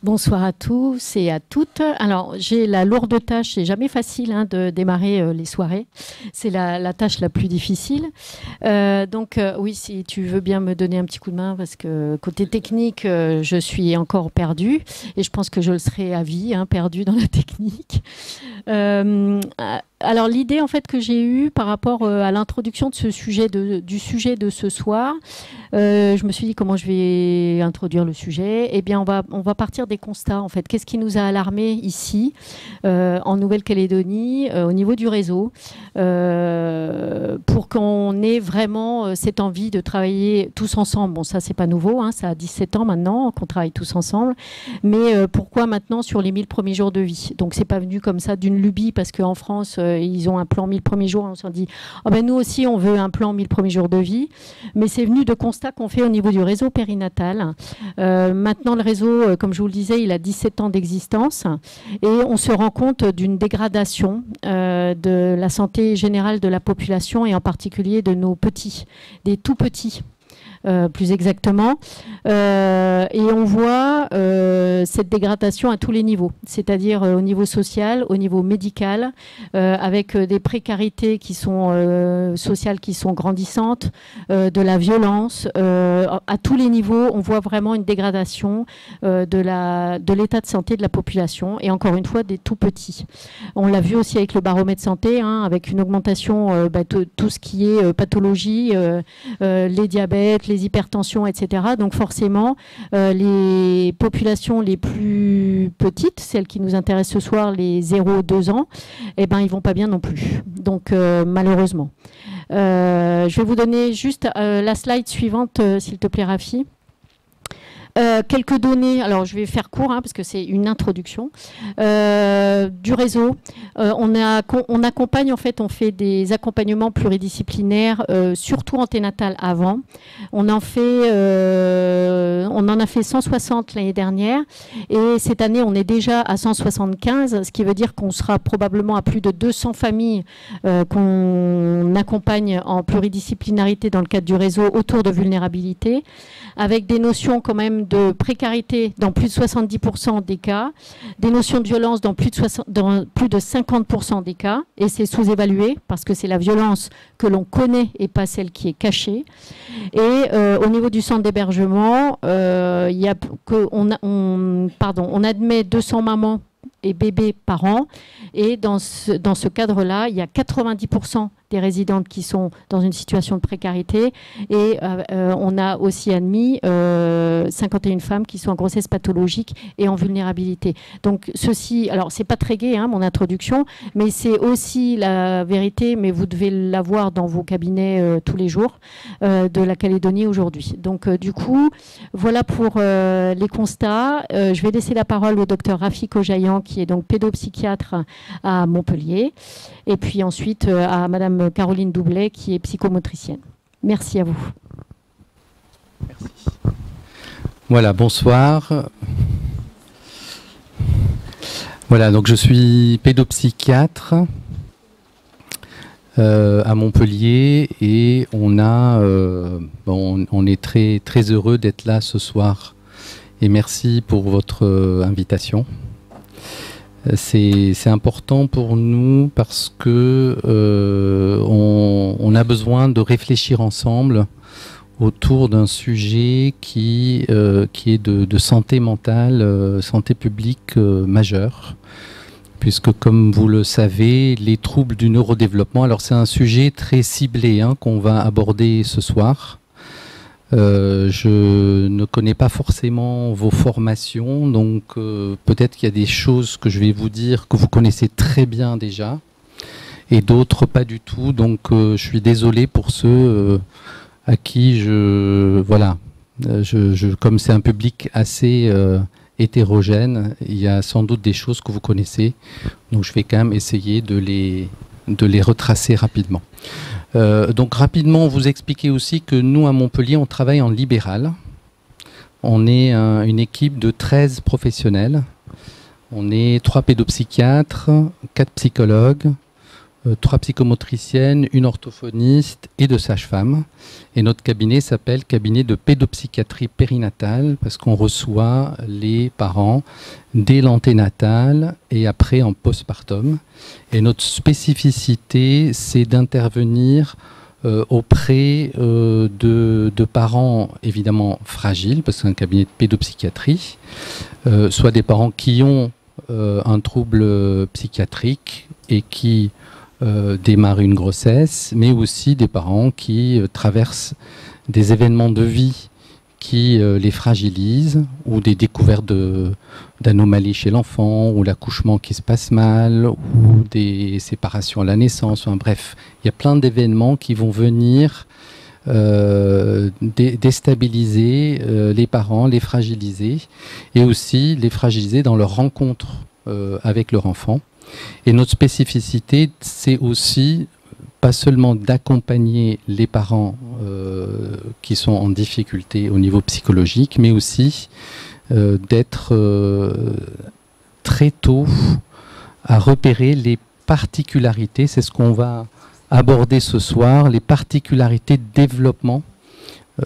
Bonsoir à tous et à toutes. Alors, j'ai la lourde tâche, c'est jamais facile de démarrer les soirées. C'est la tâche la plus difficile. Oui, si tu veux bien me donner un petit coup de main, parce que côté technique, je suis encore perdue. Et je pense que je le serai à vie, perdue dans la technique. Alors, l'idée en fait que j'ai eue par rapport à l'introduction de du sujet de ce soir, je me suis dit comment je vais introduire le sujet. Eh bien, on va partir des constats en fait. Qu'est-ce qui nous a alarmés ici, en Nouvelle-Calédonie, au niveau du réseau, pour qu'on ait vraiment cette envie de travailler tous ensemble. Bon, ça, c'est pas nouveau, ça a 17 ans maintenant qu'on travaille tous ensemble. Mais pourquoi maintenant sur les 1000 premiers jours de vie? Donc, c'est pas venu comme ça d'une lubie, parce qu'en France, ils ont un plan 1000 premiers jours. On s'est dit, oh ben, nous aussi, on veut un plan 1000 premiers jours de vie. Mais c'est venu de constats qu'on fait au niveau du réseau périnatal. Maintenant, le réseau, comme je vous le disais, il a 17 ans d'existence. Et on se rend compte d'une dégradation de la santé générale de la population, et en particulier de nos petits, des tout petits. Plus exactement. Et on voit cette dégradation à tous les niveaux, c'est-à-dire au niveau social, au niveau médical, avec des précarités qui sont sociales qui sont grandissantes, de la violence. À tous les niveaux, on voit vraiment une dégradation de l'état de santé de la population, et encore une fois des tout petits. On l'a vu aussi avec le baromètre santé, avec une augmentation de tout ce qui est pathologie, les diabètes, les hypertensions, etc. Donc forcément, les populations les plus petites, celles qui nous intéressent ce soir, les 0-2 ans, eh ben, ils ne vont pas bien non plus. Donc malheureusement. Je vais vous donner juste la slide suivante, s'il te plaît, Rafi. Quelques données, alors je vais faire court parce que c'est une introduction du réseau. On accompagne, en fait, on fait des accompagnements pluridisciplinaires, surtout anténatal avant. On en a fait 160 l'année dernière, et cette année on est déjà à 175, ce qui veut dire qu'on sera probablement à plus de 200 familles qu'on accompagne en pluridisciplinarité dans le cadre du réseau autour de vulnérabilité, avec des notions quand même de précarité dans plus de 70% des cas, des notions de violence dans plus de 50% des cas, et c'est sous-évalué parce que c'est la violence que l'on connaît et pas celle qui est cachée. Et au niveau du centre d'hébergement, on admet 200 mamans et bébés par an, et dans ce cadre-là, il y a 90% des résidentes qui sont dans une situation de précarité, et on a aussi admis 51 femmes qui sont en grossesse pathologique et en vulnérabilité. Donc ceci, alors c'est pas très gai mon introduction, mais c'est aussi la vérité, mais vous devez l'avoir dans vos cabinets tous les jours de la Calédonie aujourd'hui. Donc du coup, voilà pour les constats. Je vais laisser la parole au docteur Rafi Kojayan, qui est donc pédopsychiatre à Montpellier, et puis ensuite à Madame Caroline Doublet, qui est psychomotricienne. Merci à vous. Merci. Voilà, bonsoir. Voilà, donc je suis pédopsychiatre à Montpellier, et on est très, très heureux d'être là ce soir, et merci pour votre invitation. C'est important pour nous parce que on a besoin de réfléchir ensemble autour d'un sujet qui est de santé mentale, santé publique majeure, puisque, comme vous le savez, les troubles du neurodéveloppement, alors c'est un sujet très ciblé qu'on va aborder ce soir. Je ne connais pas forcément vos formations, donc peut-être qu'il y a des choses que je vais vous dire que vous connaissez très bien déjà, et d'autres pas du tout. Donc je suis désolé pour ceux à qui comme c'est un public assez hétérogène, il y a sans doute des choses que vous connaissez, donc je vais quand même essayer de les retracer rapidement. Donc rapidement, vous expliquer aussi que nous, à Montpellier, on travaille en libéral. On est une équipe de 13 professionnels. On est 3 pédopsychiatres, 4 psychologues, 3 psychomotriciennes, une orthophoniste et 2 sages-femmes. Et notre cabinet s'appelle cabinet de pédopsychiatrie périnatale parce qu'on reçoit les parents dès l'anténatal et après en postpartum. Et notre spécificité, c'est d'intervenir auprès de parents évidemment fragiles, parce que c'est un cabinet de pédopsychiatrie, soit des parents qui ont un trouble psychiatrique et qui démarrent une grossesse, mais aussi des parents qui traversent des événements de vie qui les fragilisent, ou des découvertes d'anomalies chez l'enfant, ou l'accouchement qui se passe mal, ou des séparations à la naissance. Enfin, bref, il y a plein d'événements qui vont venir déstabiliser les parents, les fragiliser, et aussi les fragiliser dans leur rencontre avec leur enfant. Et notre spécificité, c'est aussi pas seulement d'accompagner les parents qui sont en difficulté au niveau psychologique, mais aussi d'être très tôt à repérer les particularités, c'est ce qu'on va aborder ce soir, les particularités de développement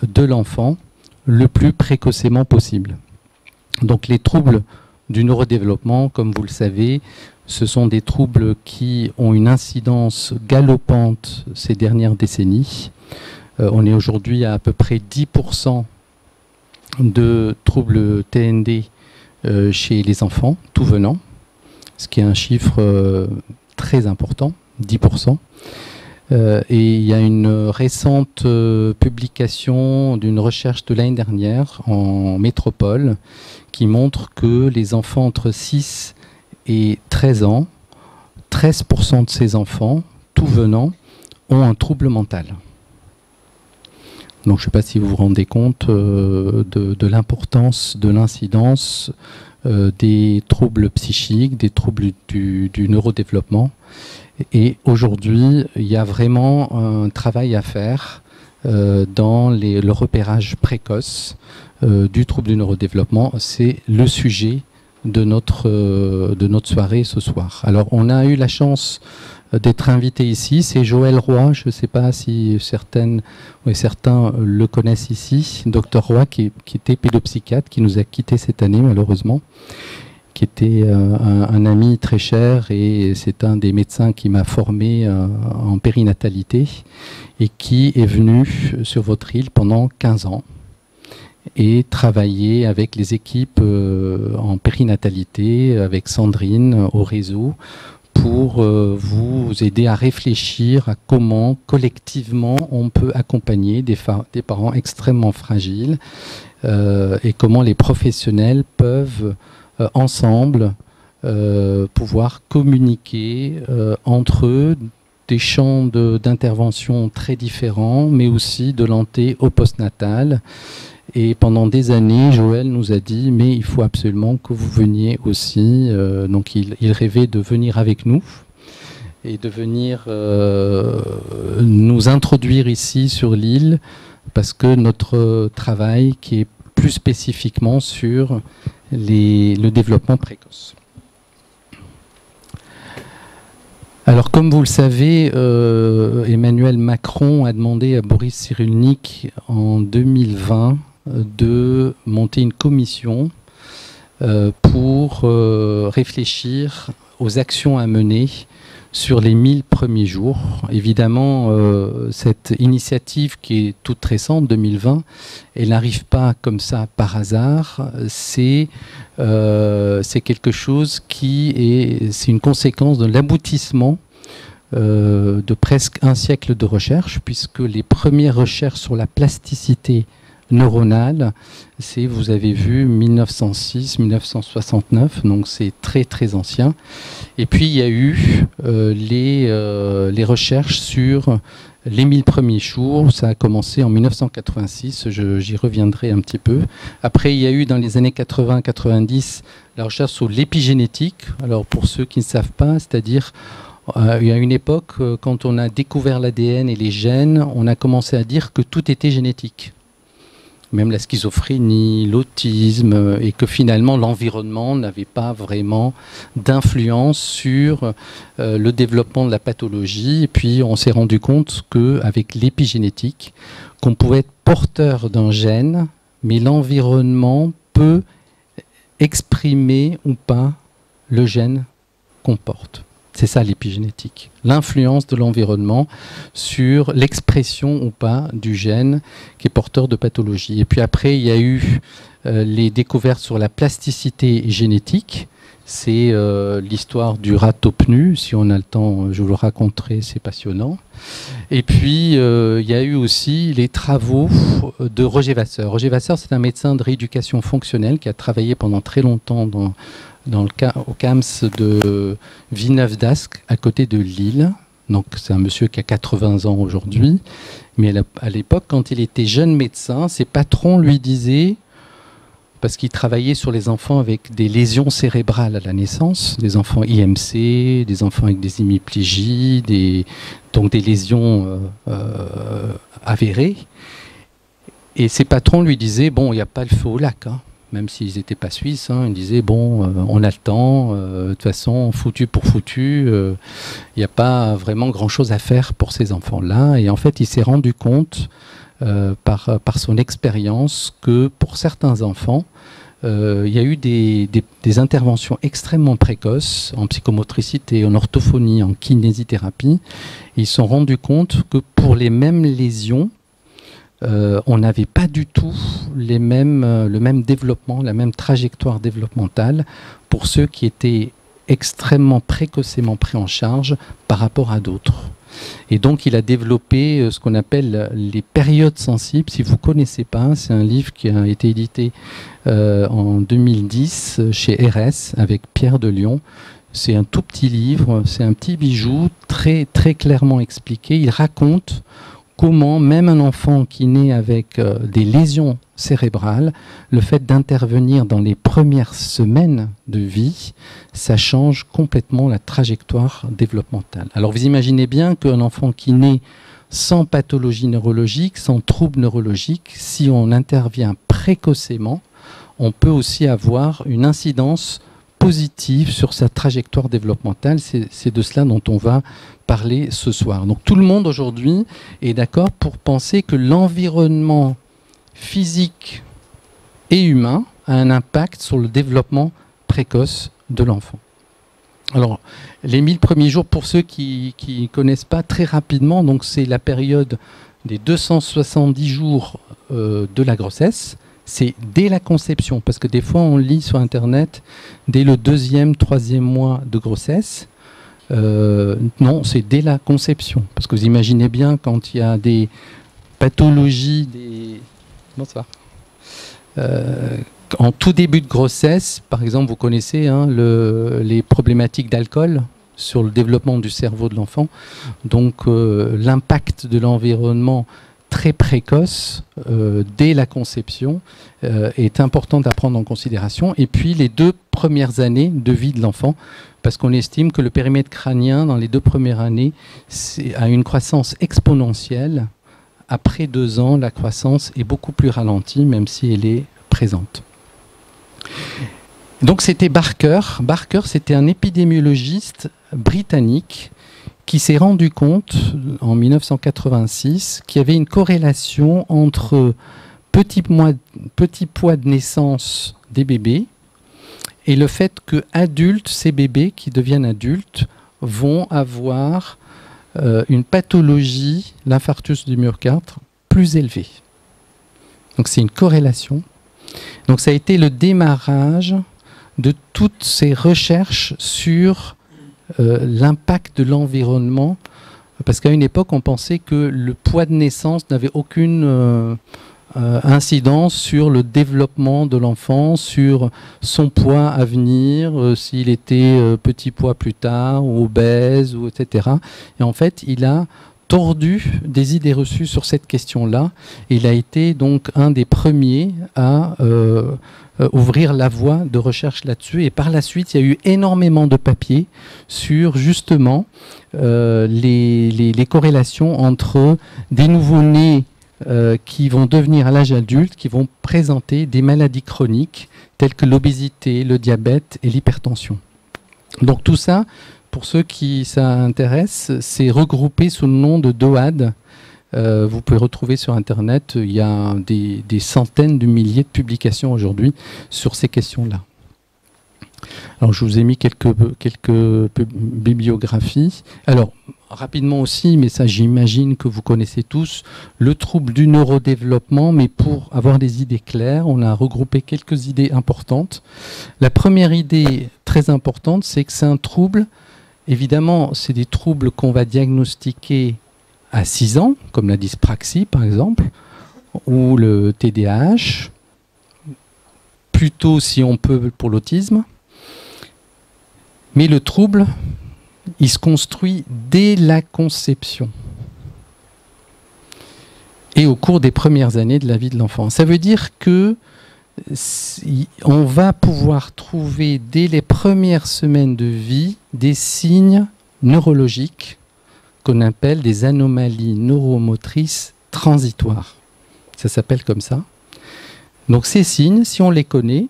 de l'enfant le plus précocement possible. Donc les troubles du neurodéveloppement, comme vous le savez, ce sont des troubles qui ont une incidence galopante ces dernières décennies. On est aujourd'hui à peu près 10% de troubles TND chez les enfants, tout venant, ce qui est un chiffre très important, 10%. Et il y a une récente publication d'une recherche de l'année dernière en métropole qui montre que les enfants entre 6 et 13 ans, 13% de ces enfants, tout venant, ont un trouble mental. Donc je ne sais pas si vous vous rendez compte de l'importance de l'incidence des troubles psychiques, des troubles du neurodéveloppement. Et aujourd'hui, il y a vraiment un travail à faire dans le repérage précoce du trouble du neurodéveloppement. C'est le sujet de notre soirée ce soir. Alors, on a eu la chance d'être invité ici. C'est Joël Roy, je ne sais pas si certains le connaissent ici. Docteur Roy, qui était pédopsychiatre, qui nous a quittés cette année, malheureusement, qui était un ami très cher, et c'est un des médecins qui m'a formé en périnatalité et qui est venu sur votre île pendant 15 ans et travailler avec les équipes en périnatalité, avec Sandrine au réseau, pour vous aider à réfléchir à comment collectivement on peut accompagner des parents extrêmement fragiles et comment les professionnels peuvent ensemble pouvoir communiquer entre eux des champs d'intervention très différents, mais aussi de l'anté au postnatal. Et pendant des années, Joël nous a dit, mais il faut absolument que vous veniez aussi. Donc il rêvait de venir avec nous et de venir nous introduire ici sur l'île, parce que notre travail qui est plus spécifiquement sur le développement précoce. Alors, comme vous le savez, Emmanuel Macron a demandé à Boris Cyrulnik en 2020 de monter une commission pour réfléchir aux actions à mener sur les 1000 premiers jours. Évidemment, cette initiative qui est toute récente, 2020, elle n'arrive pas comme ça par hasard. C'est quelque chose c'est une conséquence de l'aboutissement de presque un siècle de recherche, puisque les premières recherches sur la plasticité neuronale, vous avez vu, 1906-1969, donc c'est très très ancien. Et puis il y a eu les recherches sur les 1000 premiers jours. Ça a commencé en 1986, j'y reviendrai un petit peu. Après, il y a eu dans les années 80-90 la recherche sur l'épigénétique. Alors pour ceux qui ne savent pas, c'est-à-dire il y a une époque, quand on a découvert l'ADN et les gènes, on a commencé à dire que tout était génétique. même la schizophrénie, l'autisme, et que finalement l'environnement n'avait pas vraiment d'influence sur le développement de la pathologie. Et puis on s'est rendu compte qu'avec l'épigénétique, qu'on pouvait être porteur d'un gène, mais l'environnement peut exprimer ou pas le gène qu'on porte. C'est ça l'épigénétique, l'influence de l'environnement sur l'expression ou pas du gène qui est porteur de pathologie. Et puis après, il y a eu les découvertes sur la plasticité génétique. C'est l'histoire du rat top nu. Si on a le temps, je vous le raconterai, c'est passionnant. Et puis, il y a eu aussi les travaux de Roger Vasseur. Roger Vasseur, c'est un médecin de rééducation fonctionnelle qui a travaillé pendant très longtemps au CAMS de Villeneuve-d'Ascq, à côté de Lille. Donc, c'est un monsieur qui a 80 ans aujourd'hui. Mais à l'époque, quand il était jeune médecin, ses patrons lui disaient, parce qu'il travaillait sur les enfants avec des lésions cérébrales à la naissance, des enfants IMC, des enfants avec des hémiplégies, donc des lésions avérées. Et ses patrons lui disaient, bon, il n'y a pas le feu au lac, hein. Même s'ils n'étaient pas suisses, hein, ils disaient, bon, on a le temps, de toute façon, foutu pour foutu, il n'y a pas vraiment grand-chose à faire pour ces enfants-là. Et en fait, il s'est rendu compte, par son expérience, que pour certains enfants, il y a eu des interventions extrêmement précoces en psychomotricité, en orthophonie, en kinésithérapie. Ils se sont rendus compte que pour les mêmes lésions, on n'avait pas du tout le même développement, la même trajectoire développementale pour ceux qui étaient extrêmement précocement pris en charge par rapport à d'autres. Et donc il a développé ce qu'on appelle les périodes sensibles. Si vous ne connaissez pas, c'est un livre qui a été édité en 2010 chez RS avec Pierre de Lyon. C'est un tout petit livre, c'est un petit bijou très, très clairement expliqué. Il raconte comment même un enfant qui naît avec des lésions cérébrales, le fait d'intervenir dans les premières semaines de vie, ça change complètement la trajectoire développementale. Alors vous imaginez bien qu'un enfant qui naît sans pathologie neurologique, sans trouble neurologique, si on intervient précocement, on peut aussi avoir une incidence positive sur sa trajectoire développementale. C'est de cela dont on va parler ce soir. Donc tout le monde aujourd'hui est d'accord pour penser que l'environnement physique et humain a un impact sur le développement précoce de l'enfant. Alors, les 1000 premiers jours, pour ceux qui ne connaissent pas, très rapidement, donc c'est la période des 270 jours de la grossesse. C'est dès la conception, parce que des fois on lit sur Internet dès le 2e, 3e mois de grossesse. Non, c'est dès la conception, parce que vous imaginez bien quand il y a des pathologies, bonsoir. En tout début de grossesse, par exemple, vous connaissez hein, les problématiques d'alcool sur le développement du cerveau de l'enfant. Donc l'impact de l'environnement très précoce dès la conception est important à prendre en considération. Et puis les 2 premières années de vie de l'enfant, parce qu'on estime que le périmètre crânien dans les 2 premières années a une croissance exponentielle. Après 2 ans, la croissance est beaucoup plus ralentie, même si elle est présente. Donc c'était Barker. Barker, c'était un épidémiologiste britannique qui s'est rendu compte en 1986 qu'il y avait une corrélation entre petit poids de naissance des bébés et le fait que ces bébés qui deviennent adultes vont avoir une pathologie, l'infarctus du myocarde, plus élevée. Donc c'est une corrélation. Donc ça a été le démarrage de toutes ces recherches sur l'impact de l'environnement, parce qu'à une époque on pensait que le poids de naissance n'avait aucune incidence sur le développement de l'enfant, sur son poids à venir, s'il était petit poids plus tard, ou obèse, ou etc. Et en fait il a tordu des idées reçues sur cette question-là. Il a été donc un des premiers à ouvrir la voie de recherche là-dessus. Et par la suite, il y a eu énormément de papiers sur justement les corrélations entre des nouveau-nés qui vont devenir à l'âge adulte, qui vont présenter des maladies chroniques telles que l'obésité, le diabète et l'hypertension. Donc tout ça, pour ceux qui ça intéresse, c'est regroupé sous le nom de DOAD. Vous pouvez retrouver sur Internet, il y a des centaines de milliers de publications aujourd'hui sur ces questions-là. Alors je vous ai mis quelques bibliographies. Alors rapidement aussi, mais ça j'imagine que vous connaissez tous, le trouble du neurodéveloppement, mais pour avoir des idées claires, on a regroupé quelques idées importantes. La première idée très importante, c'est que c'est un trouble, évidemment c'est des troubles qu'on va diagnostiquer à 6 ans, comme la dyspraxie par exemple, ou le TDAH, plutôt si on peut pour l'autisme. Mais le trouble, il se construit dès la conception et au cours des premières années de la vie de l'enfant. Ça veut dire que on va pouvoir trouver dès les premières semaines de vie des signes neurologiques qu'on appelle des anomalies neuromotrices transitoires. Ça s'appelle comme ça. Donc ces signes, si on les connaît,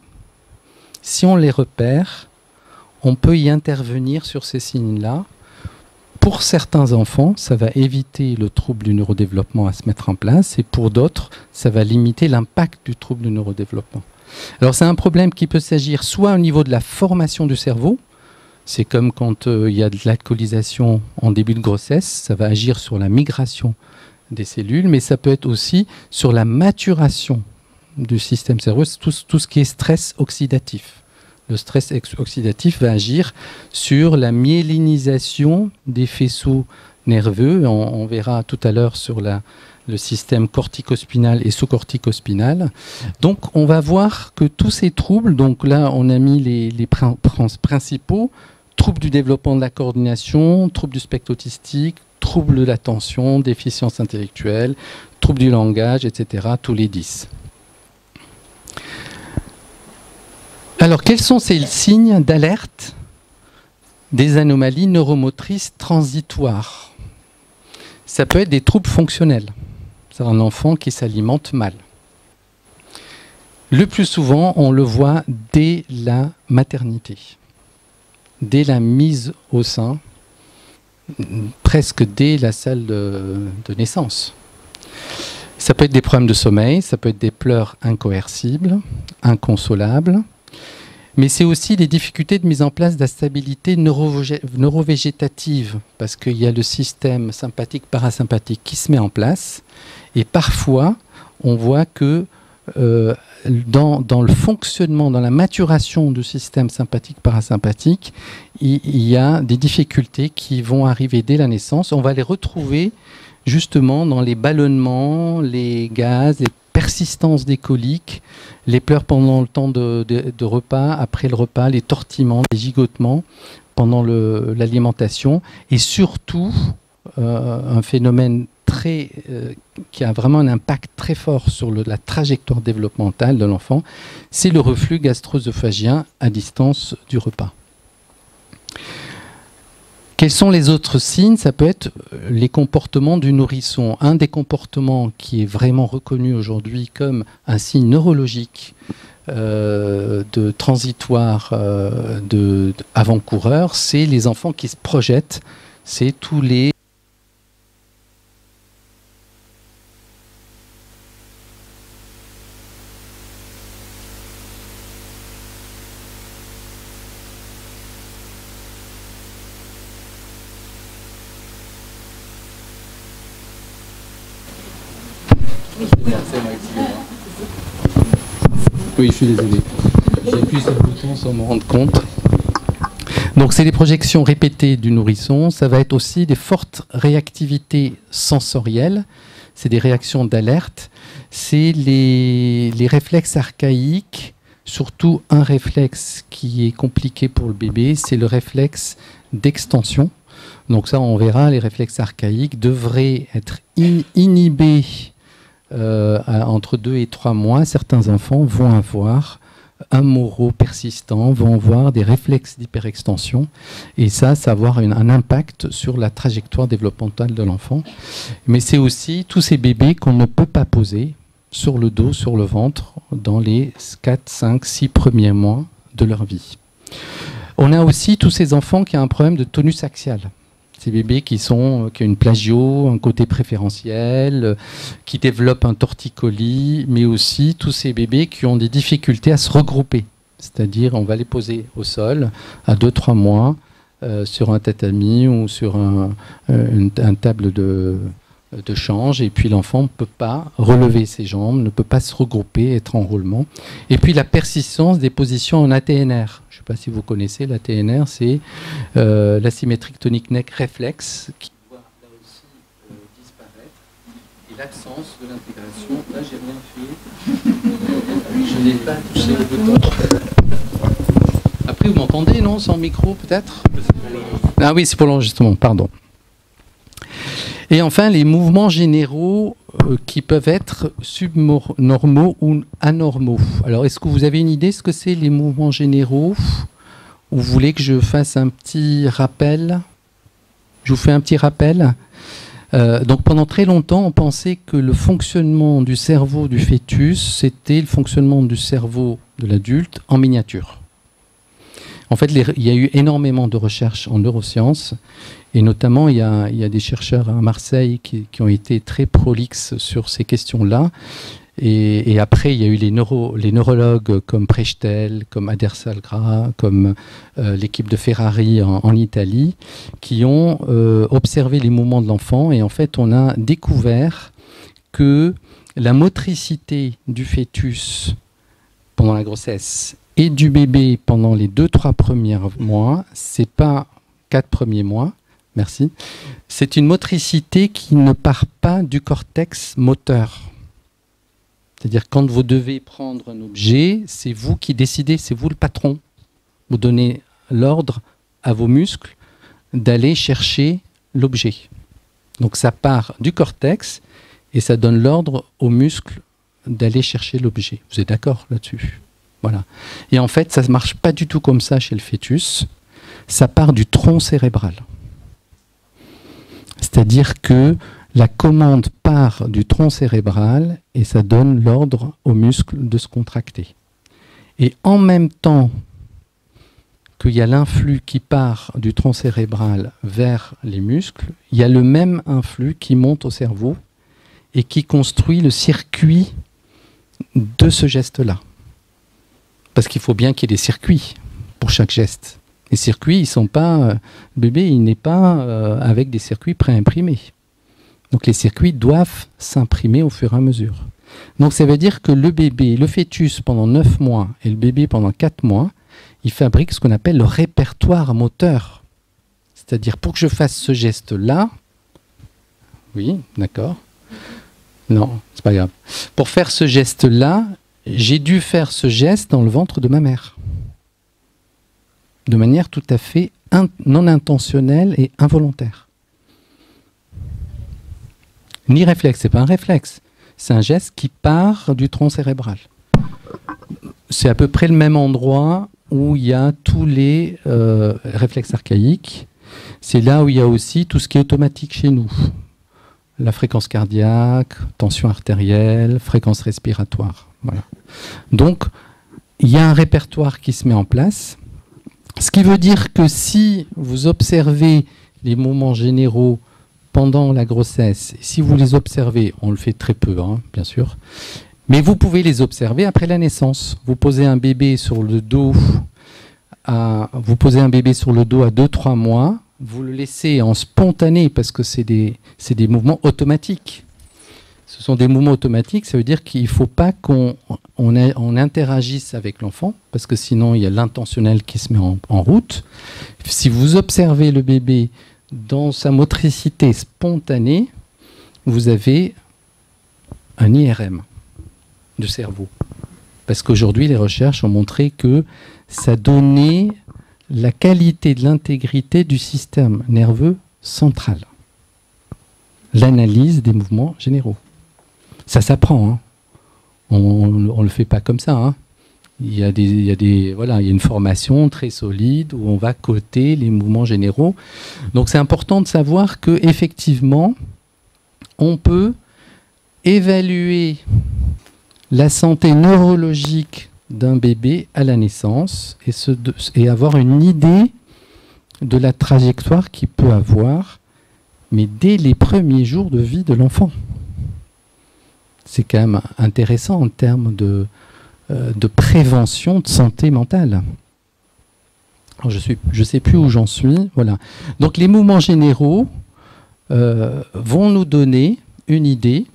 si on les repère, on peut y intervenir sur ces signes-là. Pour certains enfants, ça va éviter le trouble du neurodéveloppement à se mettre en place, et pour d'autres, ça va limiter l'impact du trouble du neurodéveloppement. Alors c'est un problème qui peut s'agir soit au niveau de la formation du cerveau, c'est comme quand il y a de l'alcoolisation en début de grossesse, ça va agir sur la migration des cellules, mais ça peut être aussi sur la maturation du système nerveux, tout ce qui est stress oxydatif. Le stress oxydatif va agir sur la myélinisation des faisceaux nerveux. On verra tout à l'heure sur le système corticospinal et sous-corticospinal. Donc on va voir que tous ces troubles, donc là on a mis les principaux, troubles du développement de la coordination, troubles du spectre autistique, troubles de l'attention, déficience intellectuelle, troubles du langage, etc., tous les 10. Alors, quels sont ces signes d'alerte des anomalies neuromotrices transitoires? Ça peut être des troubles fonctionnels. C'est un enfant qui s'alimente mal. Le plus souvent, on le voit dès la maternité, dès la mise au sein, presque dès la salle de naissance. Ça peut être des problèmes de sommeil, ça peut être des pleurs incoercibles, inconsolables, mais c'est aussi des difficultés de mise en place de la stabilité neurovégétative, parce qu'il y a le système sympathique-parasympathique qui se met en place, et parfois on voit que dans le fonctionnement, dans la maturation du système sympathique-parasympathique, il y a des difficultés qui vont arriver dès la naissance. On va les retrouver justement dans les ballonnements, les gaz, les persistances des coliques, les pleurs pendant le temps de repas, après le repas, les tortillements, les gigotements pendant l'alimentation, et surtout un phénomène qui a vraiment un impact très fort sur la trajectoire développementale de l'enfant, c'est le reflux gastro-œsophagien à distance du repas. Quels sont les autres signes? Ça peut être les comportements du nourrisson. Un des comportements qui est vraiment reconnu aujourd'hui comme un signe neurologique de transitoire avant-coureur, c'est les enfants qui se projettent. C'est tous les... Oui, je suis désolé. J'appuie sur le bouton sans me rendre compte. Donc, c'est des projections répétées du nourrisson. Ça va être aussi des fortes réactivités sensorielles. C'est des réactions d'alerte. C'est les réflexes archaïques, surtout un réflexe qui est compliqué pour le bébé, c'est le réflexe d'extension. Donc ça, on verra, les réflexes archaïques devraient être inhibés entre 2 et 3 mois. Certains enfants vont avoir immoraux persistants vont avoir des réflexes d'hyperextension. Et ça va avoir un impact sur la trajectoire développementale de l'enfant. Mais c'est aussi tous ces bébés qu'on ne peut pas poser sur le dos, sur le ventre, dans les 4, 5, 6 premiers mois de leur vie. On a aussi tous ces enfants qui ont un problème de tonus axial. Ces bébés qui ont une plagio, un côté préférentiel, qui développent un torticolis, mais aussi tous ces bébés qui ont des difficultés à se regrouper. C'est-à-dire, on va les poser au sol à 2-3 mois sur un tatami ou sur une table de change, et puis l'enfant ne peut pas relever ses jambes, ne peut pas se regrouper, être en roulement. Et puis la persistance des positions en ATNR. Je ne sais pas si vous connaissez, l'ATNR, c'est l'asymétrique tonique neck réflexe qui doit là aussi disparaître. Et l'absence de l'intégration, là j'ai rien fait, je n'ai pas touché le bouton. Après vous m'entendez, non, sans micro peut-être? Ah oui, c'est pour l'enregistrement, pardon. Et enfin, les mouvements généraux qui peuvent être subnormaux ou anormaux. Alors, est-ce que vous avez une idée de ce que c'est les mouvements généraux? Ou vous voulez que je fasse un petit rappel? Je vous fais un petit rappel. Donc, pendant très longtemps, on pensait que le fonctionnement du cerveau du fœtus, c'était le fonctionnement du cerveau de l'adulte en miniature. En fait, il y a eu énormément de recherches en neurosciences, et notamment, il y a des chercheurs à Marseille qui ont été très prolixes sur ces questions-là. Et après, il y a eu les neurologues comme Prechtel, comme Adersalgra, comme l'équipe de Ferrari en Italie, qui ont observé les mouvements de l'enfant. Et en fait, on a découvert que la motricité du fœtus pendant la grossesse et du bébé pendant les 2-3 premiers mois, c'est pas 4 premiers mois, merci, c'est une motricité qui ne part pas du cortex moteur. C'est-à-dire quand vous devez prendre un objet, c'est vous qui décidez, c'est vous le patron. Vous donnez l'ordre à vos muscles d'aller chercher l'objet. Donc ça part du cortex et ça donne l'ordre aux muscles d'aller chercher l'objet. Vous êtes d'accord là-dessus? Voilà. Et en fait, ça ne marche pas du tout comme ça chez le fœtus. Ça part du tronc cérébral. C'est-à-dire que la commande part du tronc cérébral et ça donne l'ordre aux muscles de se contracter. Et en même temps qu'il y a l'influx qui part du tronc cérébral vers les muscles, il y a le même influx qui monte au cerveau et qui construit le circuit de ce geste-là. Parce qu'il faut bien qu'il y ait des circuits pour chaque geste. Les circuits, ils sont pas... le bébé, il n'est pas avec des circuits préimprimés. Donc les circuits doivent s'imprimer au fur et à mesure. Donc ça veut dire que le bébé, le fœtus pendant 9 mois et le bébé pendant 4 mois, il fabrique ce qu'on appelle le répertoire moteur. C'est-à-dire pour que je fasse ce geste-là, oui, d'accord. Non, c'est pas grave. Pour faire ce geste-là, j'ai dû faire ce geste dans le ventre de ma mère. De manière tout à fait non intentionnelle et involontaire. Ni réflexe, c'est pas un réflexe. C'est un geste qui part du tronc cérébral. C'est à peu près le même endroit où il y a tous les réflexes archaïques. C'est là où il y a aussi tout ce qui est automatique chez nous. La fréquence cardiaque, tension artérielle, fréquence respiratoire. Voilà. Donc, il y a un répertoire qui se met en place. Ce qui veut dire que si vous observez les mouvements généraux pendant la grossesse, si vous les observez, on le fait très peu, hein, bien sûr, mais vous pouvez les observer après la naissance. Vous posez un bébé sur le dos à 2-3 mois, vous le laissez en spontané parce que c'est des mouvements automatiques. Ce sont des mouvements automatiques, ça veut dire qu'il ne faut pas qu'on interagisse avec l'enfant, parce que sinon il y a l'intentionnel qui se met en route. Si vous observez le bébé dans sa motricité spontanée, vous avez un IRM de cerveau. Parce qu'aujourd'hui, les recherches ont montré que ça donnait la qualité de l'intégrité du système nerveux central. L'analyse des mouvements généraux. Ça s'apprend, hein. On ne le fait pas comme ça, hein. Voilà, il y a une formation très solide où on va coter les mouvements généraux. Donc c'est important de savoir que effectivement, on peut évaluer la santé neurologique d'un bébé à la naissance et avoir une idée de la trajectoire qu'il peut avoir, mais dès les premiers jours de vie de l'enfant. C'est quand même intéressant en termes de prévention de santé mentale. Alors je sais plus où j'en suis. Voilà. Donc les mouvements généraux vont nous donner une idée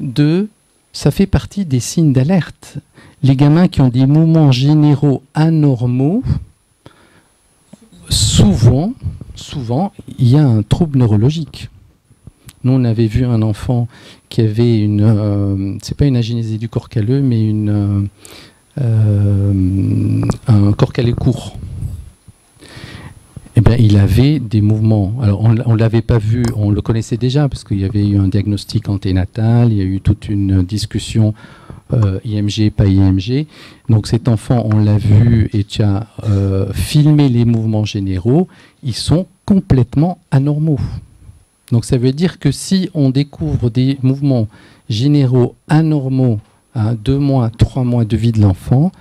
de... Ça fait partie des signes d'alerte. Les gamins qui ont des mouvements généraux anormaux, souvent, il y a un trouble neurologique. Nous, on avait vu un enfant qui avait c'est pas une agénésie du corps calleux, mais un corps calleux court. Eh bien, il avait des mouvements. Alors, on ne l'avait pas vu, on le connaissait déjà, parce qu'il y avait eu un diagnostic anténatal, il y a eu toute une discussion IMG, pas IMG. Donc, cet enfant, on l'a vu et tu as filmé les mouvements généraux, ils sont complètement anormaux. Donc ça veut dire que si on découvre des mouvements généraux anormaux à 2 mois, 3 mois de vie de l'enfant,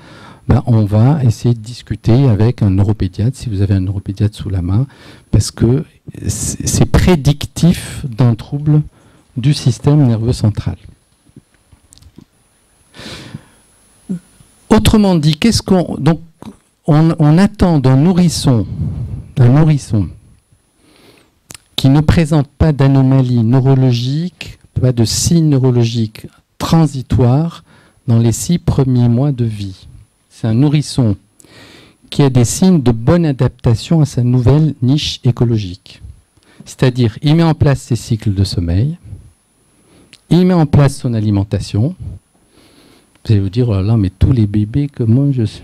ben on va essayer de discuter avec un neuropédiatre, si vous avez un neuropédiatre sous la main, parce que c'est prédictif d'un trouble du système nerveux central. Autrement dit, donc on attend d'un nourrisson, qui ne présente pas d'anomalie neurologique, pas de signes neurologiques transitoires dans les 6 premiers mois de vie. C'est un nourrisson qui a des signes de bonne adaptation à sa nouvelle niche écologique. C'est-à-dire, il met en place ses cycles de sommeil, il met en place son alimentation. Vous allez vous dire, oh là, mais tous les bébés que moi je suis,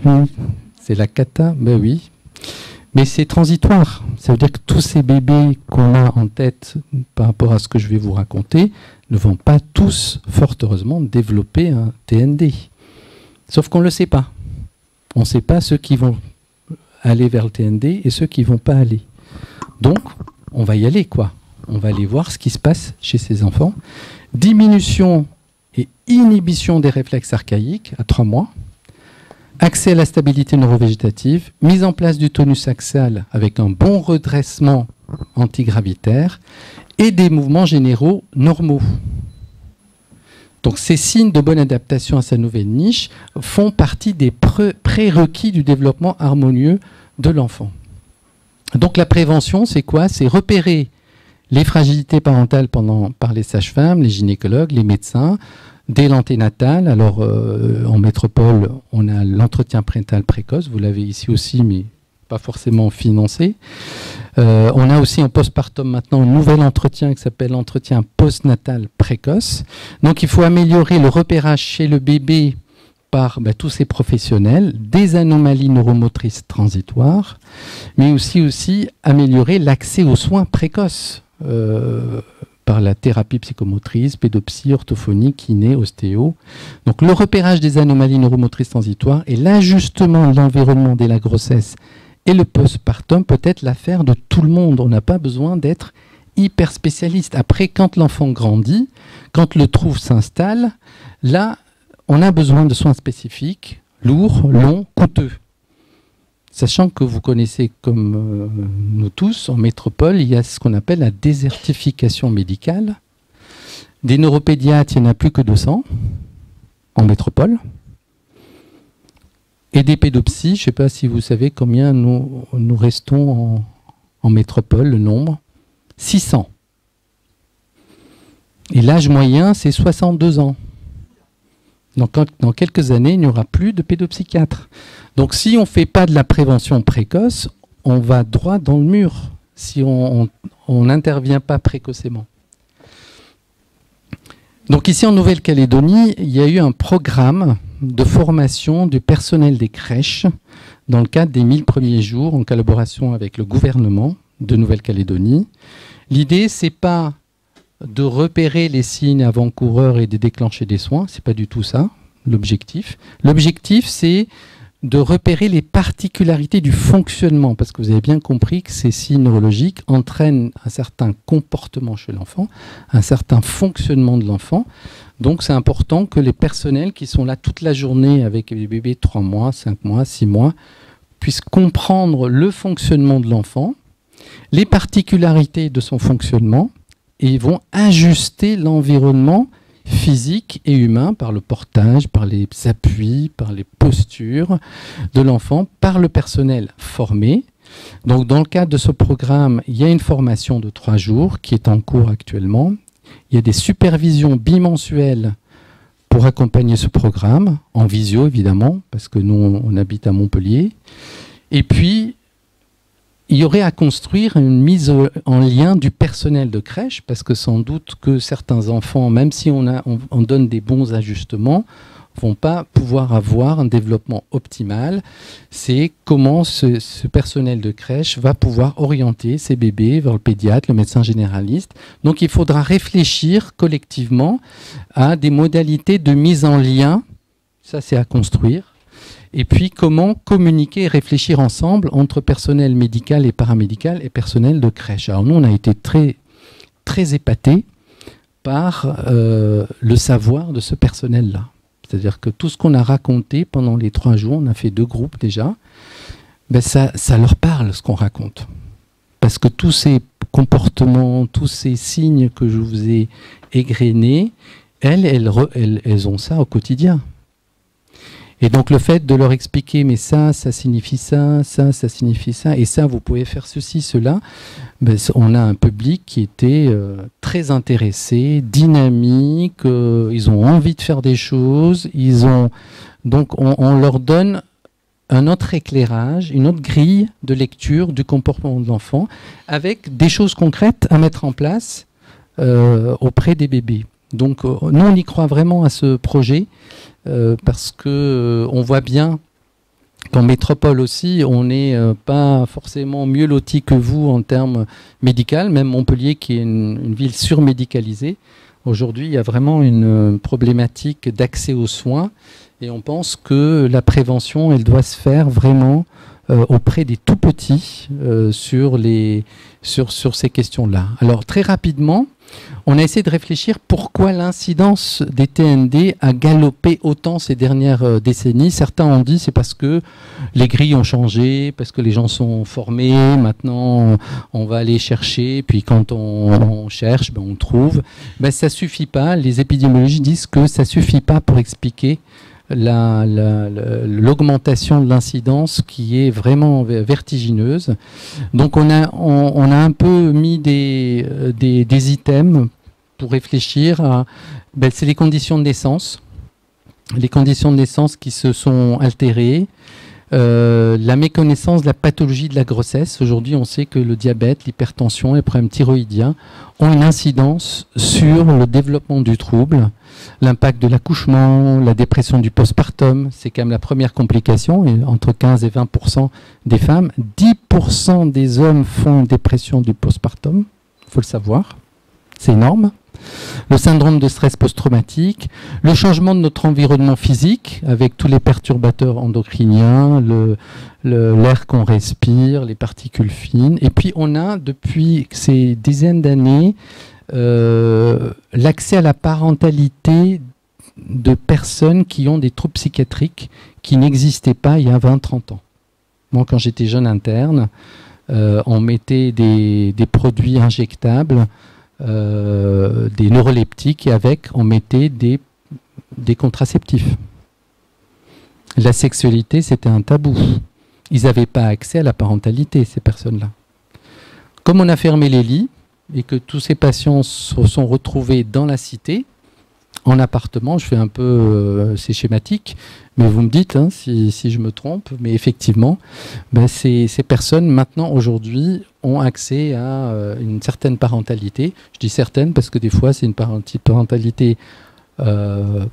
c'est la cata. Ben oui. Mais c'est transitoire. Ça veut dire que tous ces bébés qu'on a en tête par rapport à ce que je vais vous raconter ne vont pas tous, fort heureusement, développer un TND. Sauf qu'on ne le sait pas. On ne sait pas ceux qui vont aller vers le TND et ceux qui ne vont pas aller. Donc, on va y aller, quoi. On va aller voir ce qui se passe chez ces enfants. Diminution et inhibition des réflexes archaïques à 3 mois. Accès à la stabilité neurovégétative, mise en place du tonus axial avec un bon redressement antigravitaire et des mouvements généraux normaux. Donc ces signes de bonne adaptation à sa nouvelle niche font partie des prérequis du développement harmonieux de l'enfant. Donc la prévention, c'est quoi? C'est repérer les fragilités parentales par les sages-femmes, les gynécologues, les médecins, dès l'anténatal. Alors, en métropole, on a l'entretien prénatal précoce. Vous l'avez ici aussi, mais pas forcément financé. On a aussi en postpartum maintenant un nouvel entretien qui s'appelle l'entretien postnatal précoce. Donc, il faut améliorer le repérage chez le bébé par tous ces professionnels, des anomalies neuromotrices transitoires, mais aussi améliorer l'accès aux soins précoces. Par la thérapie psychomotrice, pédopsie, orthophonie, kiné, ostéo. Donc le repérage des anomalies neuromotrices transitoires et l'ajustement de l'environnement dès la grossesse et le postpartum peut être l'affaire de tout le monde. On n'a pas besoin d'être hyper spécialiste. Après, quand l'enfant grandit, quand le trouble s'installe, là, on a besoin de soins spécifiques, lourds, longs, coûteux. Sachant que vous connaissez, comme nous tous, en métropole, il y a ce qu'on appelle la désertification médicale. Des neuropédiatres, il n'y en a plus que 200 en métropole. Et des pédopsies, je ne sais pas si vous savez combien nous restons en métropole, le nombre. 600. Et l'âge moyen, c'est 62 ans. Donc, dans quelques années, il n'y aura plus de pédopsychiatres. Donc, si on ne fait pas de la prévention précoce, on va droit dans le mur, si on n'intervient pas précocement. Donc, ici, en Nouvelle-Calédonie, il y a eu un programme de formation du personnel des crèches dans le cadre des 1000 premiers jours, en collaboration avec le gouvernement de Nouvelle-Calédonie. L'idée, ce n'est pas de repérer les signes avant-coureurs et de déclencher des soins, ce n'est pas du tout ça. l'objectif. L'objectif, c'est de repérer les particularités du fonctionnement, parce que vous avez bien compris que ces signes neurologiques entraînent un certain comportement chez l'enfant, un certain fonctionnement de l'enfant. Donc c'est important que les personnels qui sont là toute la journée avec les bébés de 3 mois, 5 mois, 6 mois, puissent comprendre le fonctionnement de l'enfant, les particularités de son fonctionnement, et ils vont ajuster l'environnement physique et humain par le portage, par les appuis, par les postures de l'enfant, par le personnel formé. Donc dans le cadre de ce programme, il y a une formation de 3 jours qui est en cours actuellement. Il y a des supervisions bimensuelles pour accompagner ce programme, en visio évidemment, parce que nous on habite à Montpellier. Et puis, il y aurait à construire une mise en lien du personnel de crèche, parce que sans doute que certains enfants, même si on donne des bons ajustements, ne vont pas pouvoir avoir un développement optimal. C'est comment ce personnel de crèche va pouvoir orienter ces bébés vers le pédiatre, le médecin généraliste. Donc il faudra réfléchir collectivement à des modalités de mise en lien, ça c'est à construire. Et puis, comment communiquer et réfléchir ensemble entre personnel médical et paramédical et personnel de crèche. Alors nous, on a été très, très épatés par le savoir de ce personnel-là. C'est-à-dire que tout ce qu'on a raconté pendant les 3 jours, on a fait 2 groupes déjà, ben ça leur parle ce qu'on raconte. Parce que tous ces comportements, tous ces signes que je vous ai égrenés, elles ont ça au quotidien. Et donc le fait de leur expliquer, mais ça signifie ça, ça signifie ça, et ça, vous pouvez faire ceci, cela, ben, on a un public qui était très intéressé, dynamique, ils ont envie de faire des choses, donc on leur donne un autre éclairage, une autre grille de lecture du comportement de l'enfant, avec des choses concrètes à mettre en place auprès des bébés. Donc nous, on y croit vraiment à ce projet, parce que on voit bien qu'en métropole aussi, on n'est pas forcément mieux loti que vous en termes médicaux, même Montpellier qui est une ville surmédicalisée. Aujourd'hui, il y a vraiment une problématique d'accès aux soins, et on pense que la prévention, elle doit se faire vraiment auprès des tout-petits sur ces questions-là. Alors très rapidement, on a essayé de réfléchir pourquoi l'incidence des TND a galopé autant ces dernières décennies. Certains ont dit c'est parce que les grilles ont changé, parce que les gens sont formés, maintenant on va aller chercher, puis quand on cherche, ben on trouve. Ben, ça ne suffit pas, les épidémiologistes disent que ça ne suffit pas pour expliquer l'augmentation de l'incidence qui est vraiment vertigineuse. Donc on a un peu mis des items pour réfléchir à, ben, c'est les conditions de naissance. Les conditions de naissance qui se sont altérées, la méconnaissance de la pathologie de la grossesse. Aujourd'hui, on sait que le diabète, l'hypertension et les problèmes thyroïdiens ont une incidence sur le développement du trouble, l'impact de l'accouchement, la dépression du postpartum. C'est quand même la première complication. Et entre 15 et 20% des femmes, 10% des hommes font une dépression du postpartum. Il faut le savoir. C'est énorme. Le syndrome de stress post-traumatique, le changement de notre environnement physique avec tous les perturbateurs endocriniens, l'air qu'on respire, les particules fines. Et puis on a depuis ces dizaines d'années l'accès à la parentalité de personnes qui ont des troubles psychiatriques qui n'existaient pas il y a 20-30 ans. Moi, quand j'étais jeune interne, on mettait des produits injectables, des neuroleptiques, et avec on mettait des contraceptifs. La sexualité, c'était un tabou. Ils n'avaient pas accès à la parentalité, ces personnes-là. Comme on a fermé les lits et que tous ces patients se sont retrouvés dans la cité, en appartement, je fais un peu, c'est schématique, mais vous me dites hein, si je me trompe, mais effectivement, ben ces personnes, maintenant, aujourd'hui, ont accès à une certaine parentalité. Je dis certaine parce que des fois, c'est une parentalité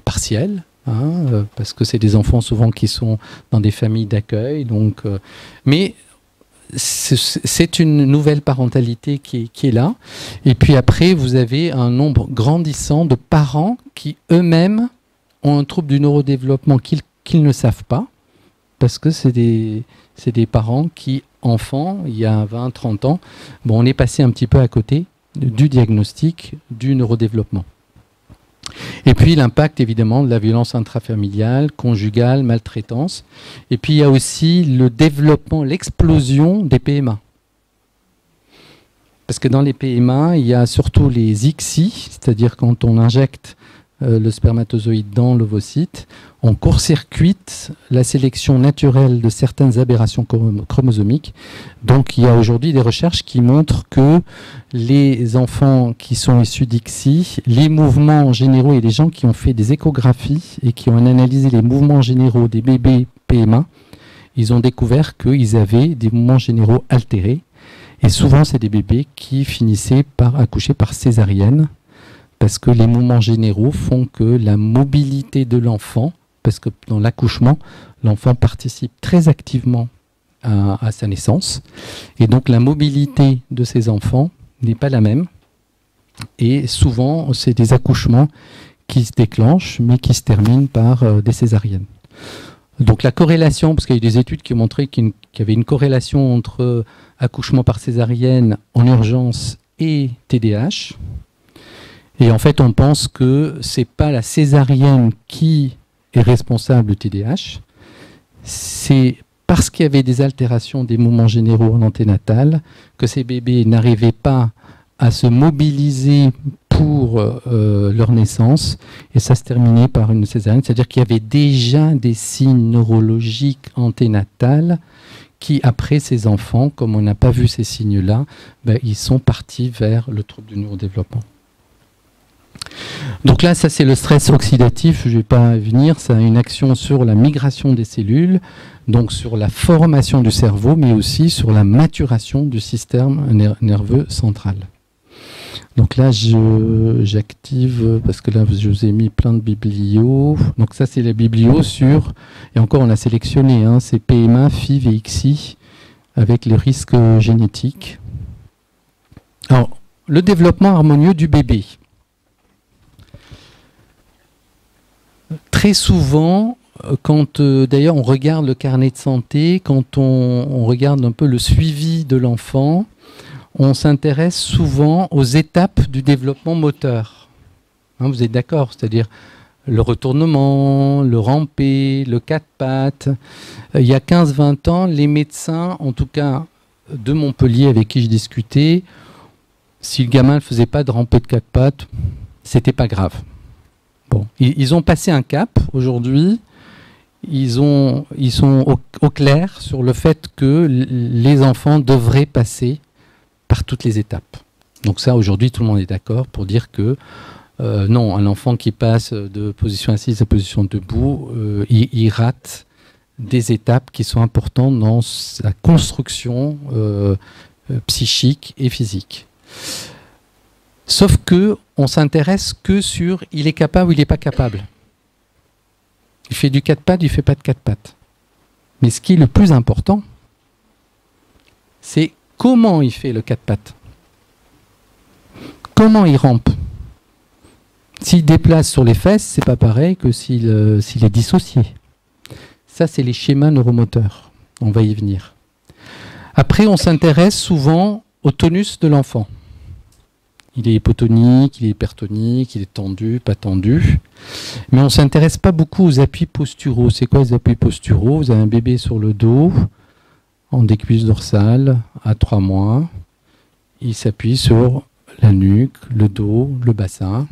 partielle, hein, parce que c'est des enfants souvent qui sont dans des familles d'accueil. Donc, mais c'est une nouvelle parentalité qui est là. Et puis après, vous avez un nombre grandissant de parents qui eux-mêmes ont un trouble du neurodéveloppement qu'ils ne savent pas, parce que c'est des parents qui, enfants, il y a 20, 30 ans, bon, on est passé un petit peu à côté du diagnostic du neurodéveloppement. Et puis l'impact évidemment de la violence intrafamiliale, conjugale, maltraitance. Et puis il y a aussi le développement, l'explosion des PMA. Parce que dans les PMA, il y a surtout les ICSI, c'est-à-dire quand on injecte le spermatozoïde dans l'ovocyte, on court-circuite la sélection naturelle de certaines aberrations chromosomiques. Donc il y a aujourd'hui des recherches qui montrent que les enfants qui sont issus d'ICSI, les mouvements généraux, et les gens qui ont fait des échographies et qui ont analysé les mouvements généraux des bébés PMA, ils ont découvert qu'ils avaient des mouvements généraux altérés. Et souvent, c'est des bébés qui finissaient par accoucher par césarienne, parce que les mouvements généraux font que la mobilité de l'enfant, parce que dans l'accouchement, l'enfant participe très activement à sa naissance, et donc la mobilité de ces enfants n'est pas la même, et souvent, c'est des accouchements qui se déclenchent, mais qui se terminent par des césariennes. Donc la corrélation, parce qu'il y a eu des études qui ont montré qu'il y avait une corrélation entre accouchement par césarienne en urgence et TDAH. Et en fait, on pense que ce n'est pas la césarienne qui est responsable du TDAH, c'est parce qu'il y avait des altérations des mouvements généraux en anténatal que ces bébés n'arrivaient pas à se mobiliser pour leur naissance, et ça se terminait par une césarienne, c'est-à-dire qu'il y avait déjà des signes neurologiques anténatales qui, après ces enfants, comme on n'a pas vu ces signes-là, ben, ils sont partis vers le trouble du neurodéveloppement. Donc là, ça c'est le stress oxydatif, je ne vais pas venir, ça a une action sur la migration des cellules, donc sur la formation du cerveau, mais aussi sur la maturation du système nerveux central. Donc là, j'active, parce que là, je vous ai mis plein de biblios. Donc ça, c'est la biblio sur, et encore, on a sélectionné, hein, c'est PMA, FIV et ICSI, avec les risques génétiques. Alors, le développement harmonieux du bébé. Très souvent, quand d'ailleurs on regarde le carnet de santé, quand on regarde un peu le suivi de l'enfant, on s'intéresse souvent aux étapes du développement moteur. Hein, vous êtes d'accord? C'est-à-dire le retournement, le rampé, le quatre pattes. Il y a 15-20 ans, les médecins, en tout cas de Montpellier avec qui je discutais, si le gamin ne faisait pas de rampé de quatre pattes, c'était pas grave. Bon, ils ont passé un cap aujourd'hui. Ils sont au clair sur le fait que les enfants devraient passer par toutes les étapes. Donc ça, aujourd'hui, tout le monde est d'accord pour dire que non, un enfant qui passe de position assise à position debout, il rate des étapes qui sont importantes dans sa construction psychique et physique. Sauf que on s'intéresse que sur il est capable ou il n'est pas capable. Il fait du quatre pattes, il ne fait pas de quatre pattes. Mais ce qui est le plus important, c'est comment il fait le quatre pattes. Comment il rampe. S'il déplace sur les fesses, c'est pas pareil que s'il est dissocié. Ça, c'est les schémas neuromoteurs. On va y venir. Après, on s'intéresse souvent au tonus de l'enfant. Il est hypotonique, il est hypertonique, il est tendu, pas tendu. Mais on ne s'intéresse pas beaucoup aux appuis posturaux. C'est quoi les appuis posturaux? Vous avez un bébé sur le dos, en décuisse dorsale, à 3 mois. Il s'appuie sur la nuque, le dos, le bassin.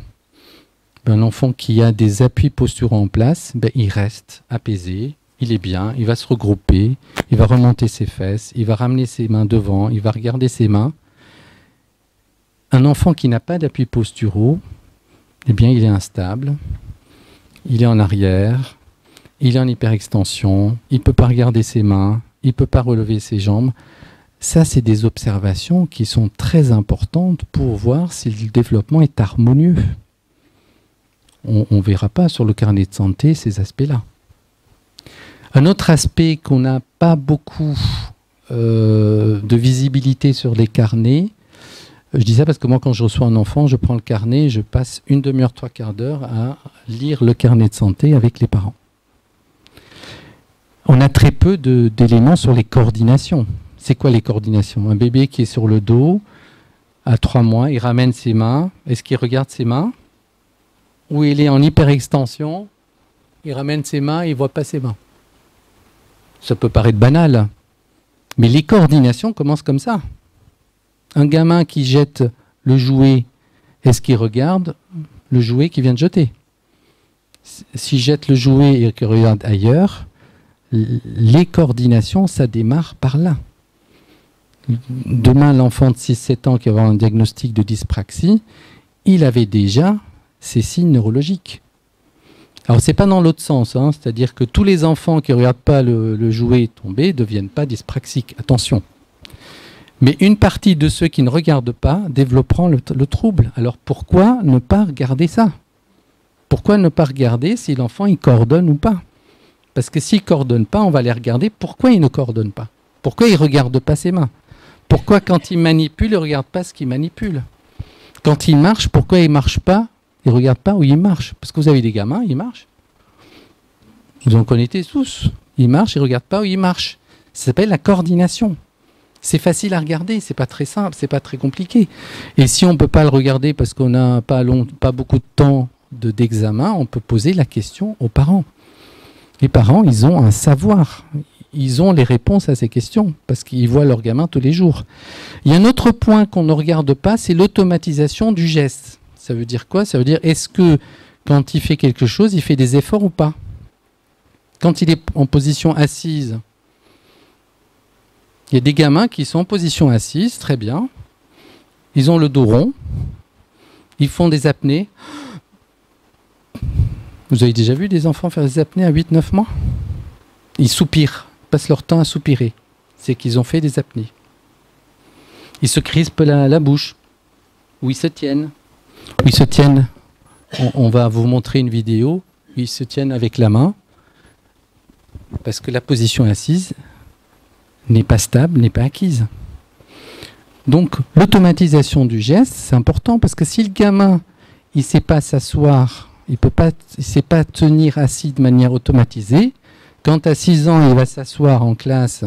Un enfant qui a des appuis posturaux en place, ben, il reste apaisé, il est bien, il va se regrouper, il va remonter ses fesses, il va ramener ses mains devant, il va regarder ses mains. Un enfant qui n'a pas d'appui posturaux, eh bien, il est instable, il est en arrière, il est en hyperextension, il ne peut pas regarder ses mains, il ne peut pas relever ses jambes. Ça, c'est des observations qui sont très importantes pour voir si le développement est harmonieux. On ne verra pas sur le carnet de santé ces aspects-là. Un autre aspect qu'on n'a pas beaucoup de visibilité sur les carnets, Je dis ça parce que moi, quand je reçois un enfant, je prends le carnet, je passe une demi-heure, 3/4 d'heure à lire le carnet de santé avec les parents. On a très peu d'éléments sur les coordinations. C'est quoi les coordinations? Un bébé qui est sur le dos, à 3 mois, il ramène ses mains. Est-ce qu'il regarde ses mains? Ou il est en hyperextension, il ramène ses mains, il ne voit pas ses mains. Ça peut paraître banal, mais les coordinations commencent comme ça. Un gamin qui jette le jouet, est-ce qu'il regarde le jouet qu'il vient de jeter? S'il jette le jouet et qu'il regarde ailleurs, les coordinations, ça démarre par là. Demain, l'enfant de 6-7 ans qui va avoir un diagnostic de dyspraxie, il avait déjà ces signes neurologiques. Alors, ce n'est pas dans l'autre sens, hein, c'est-à-dire que tous les enfants qui ne regardent pas le jouet tomber ne deviennent pas dyspraxiques. Attention. Mais une partie de ceux qui ne regardent pas développeront le trouble. Alors, pourquoi ne pas regarder ça? Pourquoi ne pas regarder si l'enfant il coordonne ou pas? Parce que s'il ne coordonne pas, on va les regarder. Pourquoi il ne coordonne pas? Pourquoi il ne regarde pas ses mains? Pourquoi quand il manipule, il ne regarde pas ce qu'il manipule? Quand il marche, pourquoi il ne marche pas? Il ne regarde pas où il marche. Parce que vous avez des gamins, ils marchent. Vous en connaissez tous. Ils marchent, ils ne regardent pas où ils marchent. Ça s'appelle la coordination. C'est facile à regarder, c'est pas très simple, c'est pas très compliqué. Et si on ne peut pas le regarder parce qu'on n'a pas beaucoup de temps d'examen, on peut poser la question aux parents. Les parents, ils ont un savoir. Ils ont les réponses à ces questions parce qu'ils voient leurs gamins tous les jours. Il y a un autre point qu'on ne regarde pas, c'est l'automatisation du geste. Ça veut dire quoi? Ça veut dire, est-ce que quand il fait quelque chose, il fait des efforts ou pas? Quand il est en position assise, il y a des gamins qui sont en position assise, très bien. Ils ont le dos rond. Ils font des apnées. Vous avez déjà vu des enfants faire des apnées à 8-9 mois? Ils soupirent, passent leur temps à soupirer. C'est qu'ils ont fait des apnées. Ils se crispent la bouche. Ou ils se tiennent. Ou ils se tiennent. On va vous montrer une vidéo où ils se tiennent avec la main. Parce que la position assise n'est pas stable, n'est pas acquise. Donc l'automatisation du geste, c'est important parce que si le gamin il ne sait pas s'asseoir, il ne sait pas tenir assis de manière automatisée, quand à 6 ans il va s'asseoir en classe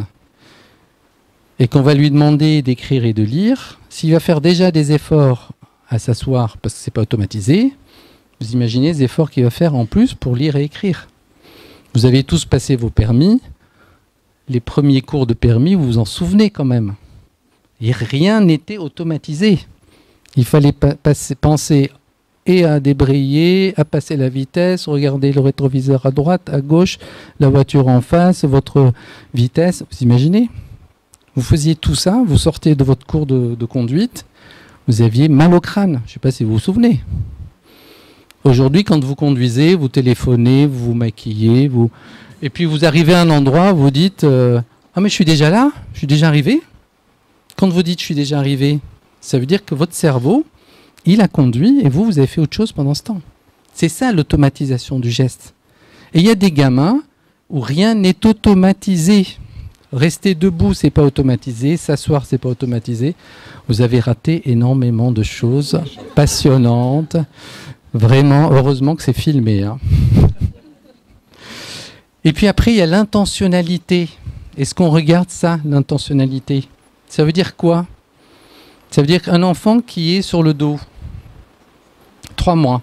et qu'on va lui demander d'écrire et de lire, s'il va faire déjà des efforts à s'asseoir parce que ce n'est pas automatisé, vous imaginez les efforts qu'il va faire en plus pour lire et écrire. Vous avez tous passé vos permis. Les premiers cours de permis, vous vous en souvenez quand même. Et rien n'était automatisé. Il fallait penser et à débrayer, à passer la vitesse, regarder le rétroviseur à droite, à gauche, la voiture en face, votre vitesse. Vous imaginez? Vous faisiez tout ça, vous sortez de votre cours de conduite, vous aviez mal au crâne. Je ne sais pas si vous vous souvenez. Aujourd'hui, quand vous conduisez, vous téléphonez, vous vous maquillez, et puis vous arrivez à un endroit, vous dites ah mais je suis déjà là, je suis déjà arrivé. Quand vous dites je suis déjà arrivé, ça veut dire que votre cerveau, il a conduit et vous avez fait autre chose pendant ce temps. C'est ça l'automatisation du geste. Et il y a des gamins où rien n'est automatisé. Rester debout, c'est pas automatisé, s'asseoir, c'est pas automatisé. Vous avez raté énormément de choses passionnantes. Vraiment, heureusement que c'est filmé. Hein. Et puis après, il y a l'intentionnalité. Est-ce qu'on regarde ça, l'intentionnalité? Ça veut dire quoi? Ça veut dire qu'un enfant qui est sur le dos, 3 mois,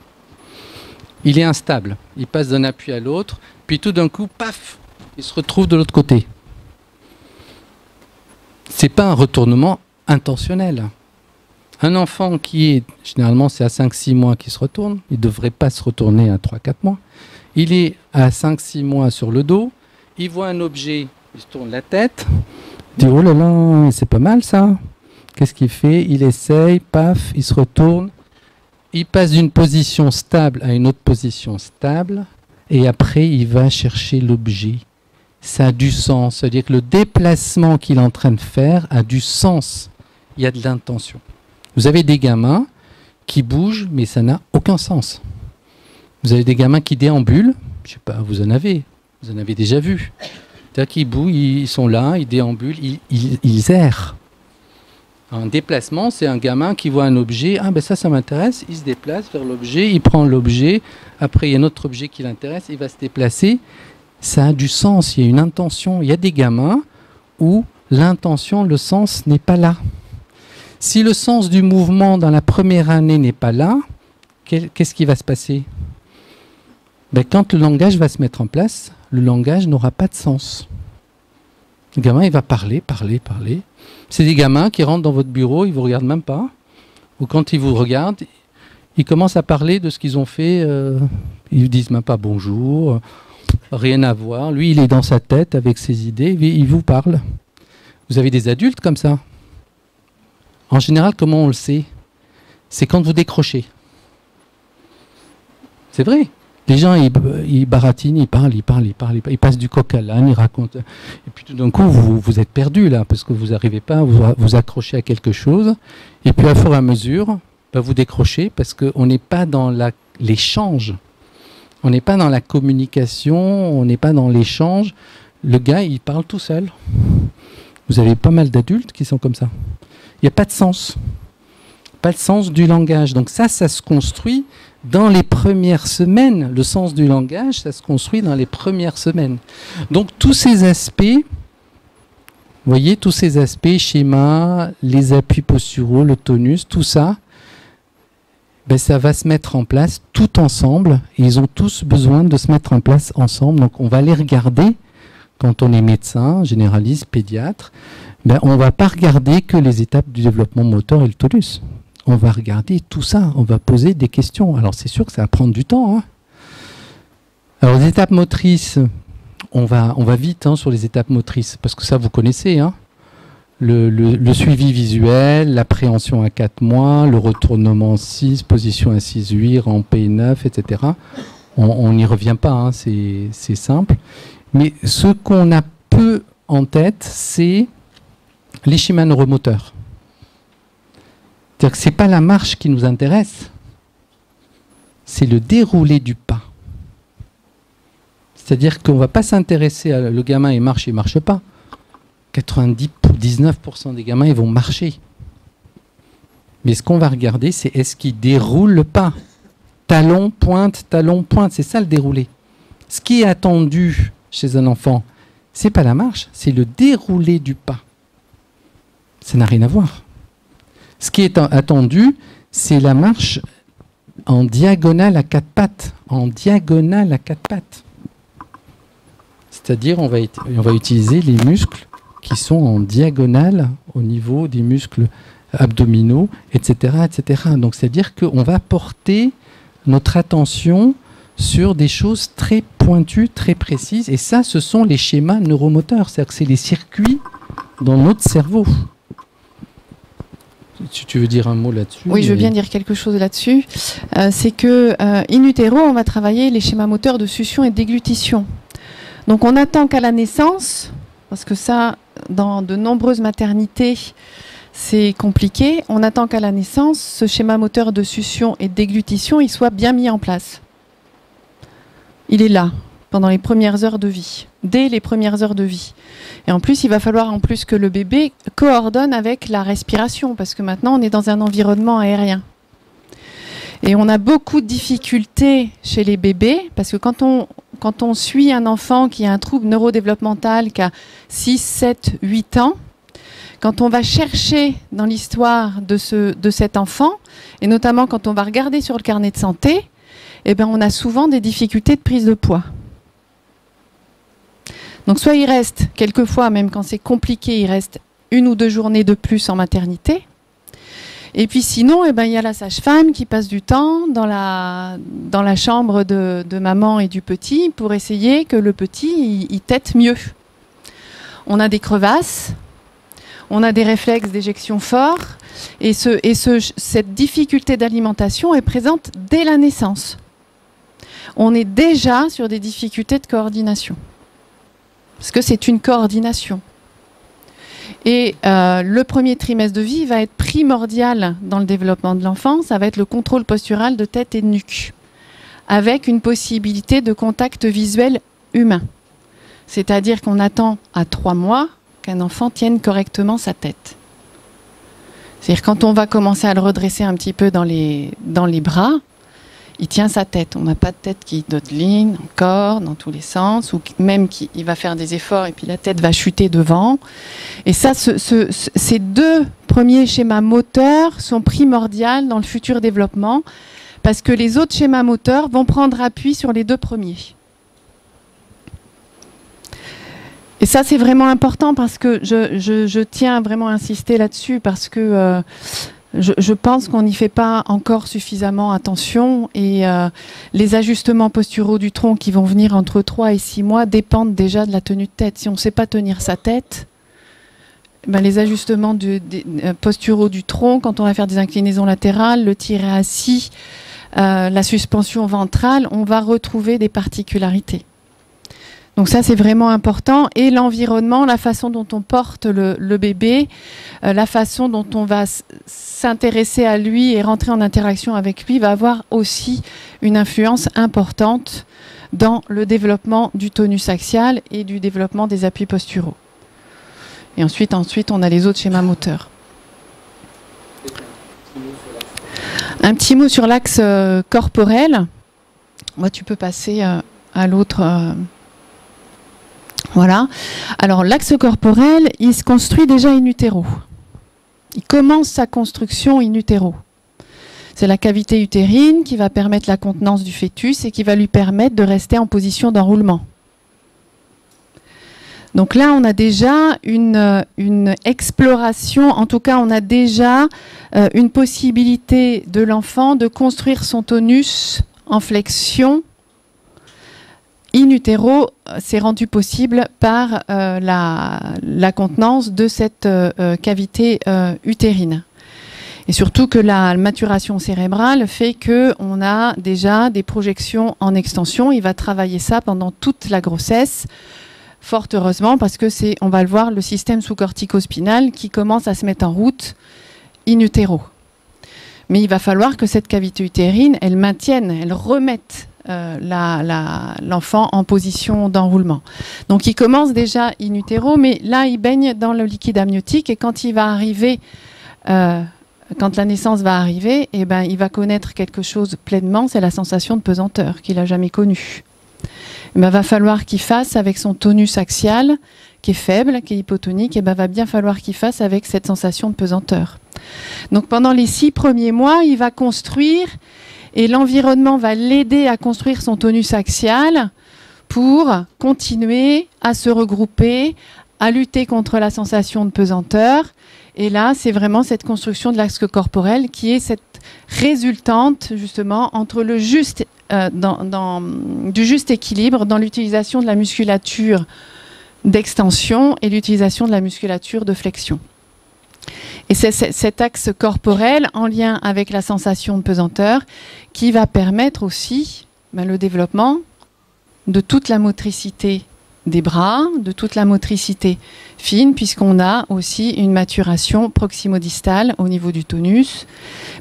il est instable. Il passe d'un appui à l'autre, puis tout d'un coup, paf, il se retrouve de l'autre côté. Ce n'est pas un retournement intentionnel. Un enfant qui est, généralement c'est à 5-6 mois qu'il se retourne, il ne devrait pas se retourner à 3-4 mois. Il est à 5-6 mois sur le dos, il voit un objet, il se tourne la tête, il dit oh là là, c'est pas mal ça. Qu'est-ce qu'il fait? Il essaye, paf, il se retourne, il passe d'une position stable à une autre position stable, et après il va chercher l'objet. Ça a du sens, c'est-à-dire que le déplacement qu'il est en train de faire a du sens, il y a de l'intention. Vous avez des gamins qui bougent, mais ça n'a aucun sens. Vous avez des gamins qui déambulent, je ne sais pas, vous en avez déjà vu. C'est-à-dire qu'ils bougent, ils sont là, ils déambulent, ils errent. Un déplacement, c'est un gamin qui voit un objet, ah ben ça m'intéresse, il se déplace vers l'objet, il prend l'objet, après il y a un autre objet qui l'intéresse, il va se déplacer. Ça a du sens, il y a une intention. Il y a des gamins où l'intention, le sens n'est pas là. Si le sens du mouvement dans la première année n'est pas là, qu'est-ce qui va se passer? Ben, quand le langage va se mettre en place, le langage n'aura pas de sens. Le gamin, il va parler. C'est des gamins qui rentrent dans votre bureau, ils ne vous regardent même pas. Ou quand ils vous regardent, ils commencent à parler de ce qu'ils ont fait. Ils ne disent même pas bonjour, rien à voir. Lui, il est dans sa tête avec ses idées, il vous parle. Vous avez des adultes comme ça. En général, comment on le sait? C'est quand vous décrochez. C'est vrai. Les gens, ils baratinent, ils parlent, ils passent du coq à l'âne, ils racontent. Et puis tout d'un coup, vous êtes perdu là, parce que vous n'arrivez pas à vous accrocher à quelque chose. Et puis, à fur et à mesure, vous décrochez, parce qu'on n'est pas dans l'échange. On n'est pas dans la communication, on n'est pas dans l'échange. Le gars, il parle tout seul. Vous avez pas mal d'adultes qui sont comme ça. Il n'y a pas de sens. Pas de sens du langage. Donc ça se construit dans les premières semaines. Le sens du langage, ça se construit dans les premières semaines. Donc tous ces aspects, vous voyez, tous ces aspects, schéma, les appuis posturaux, le tonus, tout ça, ben ça va se mettre en place tout ensemble. Et ils ont tous besoin de se mettre en place ensemble. Donc on va les regarder quand on est médecin, généraliste, pédiatre. Ben, on ne va pas regarder que les étapes du développement moteur et le tonus. On va regarder tout ça, on va poser des questions. Alors c'est sûr que ça va prendre du temps. Hein. Alors les étapes motrices, on va vite sur les étapes motrices, parce que ça vous connaissez. Hein. Le suivi visuel, l'appréhension à 4 mois, le retournement 6, position assise 8, rampée 9, etc. On n'y revient pas, hein, c'est simple. Mais ce qu'on a peu en tête, c'est les schémas neuromoteurs. C'est-à-dire que ce n'est pas la marche qui nous intéresse, c'est le déroulé du pas. C'est-à-dire qu'on ne va pas s'intéresser à le gamin, il marche pas. 99% des gamins, ils vont marcher. Mais ce qu'on va regarder, c'est est-ce qu'il déroule le pas. Talon, pointe, c'est ça le déroulé. Ce qui est attendu chez un enfant, c'est pas la marche, c'est le déroulé du pas. Ça n'a rien à voir. Ce qui est attendu, c'est la marche en diagonale à 4 pattes. En diagonale à 4 pattes. C'est-à-dire, on va utiliser les muscles qui sont en diagonale au niveau des muscles abdominaux, etc., etc. Donc, c'est-à-dire qu'on va porter notre attention sur des choses très pointues, très précises. Et ça, ce sont les schémas neuromoteurs. C'est-à-dire que c'est les circuits dans notre cerveau. Tu veux dire un mot là-dessus? Oui, je veux bien dire quelque chose là-dessus. C'est que in utero, on va travailler les schémas moteurs de succion et de déglutition. Donc on attend qu'à la naissance, parce que ça, dans de nombreuses maternités, c'est compliqué. On attend qu'à la naissance, ce schéma moteur de succion et de déglutition, il soit bien mis en place. Il est là, pendant les premières heures de vie, dès les premières heures de vie. Et en plus, il va falloir que le bébé coordonne avec la respiration, parce que maintenant, on est dans un environnement aérien. Et on a beaucoup de difficultés chez les bébés, parce que quand on suit un enfant qui a un trouble neurodéveloppemental, qui a 6, 7, 8 ans, quand on va chercher dans l'histoire de cet enfant, et notamment quand on va regarder sur le carnet de santé, eh ben, on a souvent des difficultés de prise de poids. Donc soit il reste, quelquefois, même quand c'est compliqué, il reste 1 ou 2 journées de plus en maternité. Et puis sinon, eh ben, il y a la sage-femme qui passe du temps dans la chambre de maman et du petit pour essayer que le petit il tète mieux. On a des crevasses, on a des réflexes d'éjection forts, et cette difficulté d'alimentation est présente dès la naissance. On est déjà sur des difficultés de coordination. Parce que c'est une coordination. Et le premier trimestre de vie va être primordial dans le développement de l'enfant. Ça va être le contrôle postural de tête et de nuque, avec une possibilité de contact visuel humain. C'est-à-dire qu'on attend à 3 mois qu'un enfant tienne correctement sa tête. C'est-à-dire quand on va commencer à le redresser un petit peu dans les bras, il tient sa tête. On n'a pas de tête qui dodeline encore dans tous les sens, ou même il va faire des efforts et puis la tête va chuter devant. Et ça, ces deux premiers schémas moteurs sont primordiaux dans le futur développement parce que les autres schémas moteurs vont prendre appui sur les deux premiers. Et ça, c'est vraiment important parce que je tiens vraiment à insister là-dessus parce que je pense qu'on n'y fait pas encore suffisamment attention et les ajustements posturaux du tronc qui vont venir entre 3 et 6 mois dépendent déjà de la tenue de tête. Si on ne sait pas tenir sa tête, ben les ajustements posturaux du tronc, quand on va faire des inclinaisons latérales, le tirer assis, la suspension ventrale, on va retrouver des particularités. Donc ça, c'est vraiment important. Et l'environnement, la façon dont on porte le bébé, la façon dont on va s'intéresser à lui et rentrer en interaction avec lui va avoir aussi une influence importante dans le développement du tonus axial et du développement des appuis posturaux. Et ensuite, on a les autres schémas moteurs. Un petit mot sur l'axe corporel. Moi, tu peux passer à l'autre... Voilà. Alors, l'axe corporel, il se construit déjà in utero. Il commence sa construction in utero. C'est la cavité utérine qui va permettre la contenance du fœtus et qui va lui permettre de rester en position d'enroulement. Donc là, on a déjà une exploration, en tout cas, on a déjà une possibilité de l'enfant de construire son tonus en flexion. In utero, c'est rendu possible par la contenance de cette cavité utérine. Et surtout que la maturation cérébrale fait qu'on a déjà des projections en extension. Il va travailler ça pendant toute la grossesse, fort heureusement, parce que c'est, on va le voir, le système sous-cortico-spinal qui commence à se mettre en route in utero. Mais il va falloir que cette cavité utérine, elle maintienne, elle remette l'enfant en position d'enroulement. Donc il commence déjà in utero, mais là il baigne dans le liquide amniotique et quand il va arriver, quand la naissance va arriver, eh ben, il va connaître quelque chose pleinement, c'est la sensation de pesanteur qu'il n'a jamais connue. Il va falloir qu'il fasse avec son tonus axial qui est faible, qui est hypotonique, et ben, va bien falloir qu'il fasse avec cette sensation de pesanteur. Donc pendant les 6 premiers mois, il va construire et l'environnement va l'aider à construire son tonus axial pour continuer à se regrouper, à lutter contre la sensation de pesanteur. Et là, c'est vraiment cette construction de l'axe corporel qui est cette résultante justement entre le juste, du juste équilibre dans l'utilisation de la musculature d'extension et l'utilisation de la musculature de flexion. Et c'est cet axe corporel en lien avec la sensation de pesanteur qui va permettre aussi le développement de toute la motricité des bras, de toute la motricité fine, puisqu'on a aussi une maturation proximodistale au niveau du tonus.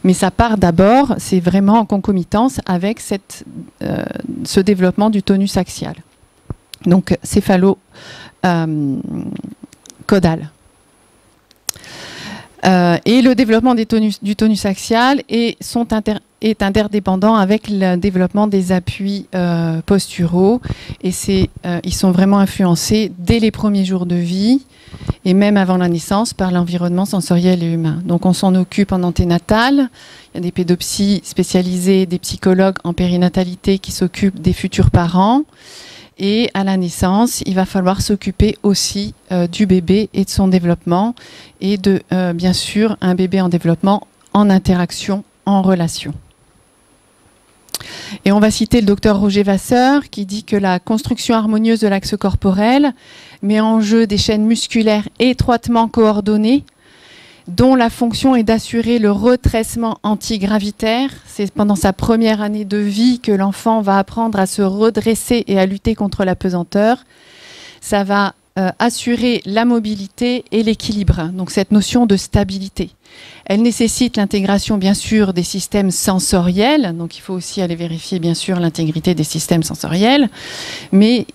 Mais ça part d'abord, c'est vraiment en concomitance avec ce développement du tonus axial. Donc céphalo-caudal. Et le développement du tonus axial est interdépendant avec le développement des appuis posturaux. Et ils sont vraiment influencés dès les premiers jours de vie et même avant la naissance par l'environnement sensoriel et humain. Donc on s'en occupe en anténatal. Il y a des pédopsies spécialisées, des psychologues en périnatalité qui s'occupent des futurs parents. Et à la naissance, il va falloir s'occuper aussi du bébé et de son développement et de, bien sûr, un bébé en développement, en interaction, en relation. Et on va citer le docteur Roger Vasseur qui dit que la construction harmonieuse de l'axe corporel met en jeu des chaînes musculaires étroitement coordonnées dont la fonction est d'assurer le retraitement antigravitaire. C'est pendant sa première année de vie que l'enfant va apprendre à se redresser et à lutter contre la pesanteur. Ça va assurer la mobilité et l'équilibre, donc cette notion de stabilité. Elle nécessite l'intégration, bien sûr, des systèmes sensoriels, donc il faut aussi aller vérifier, bien sûr, l'intégrité des systèmes sensoriels, mais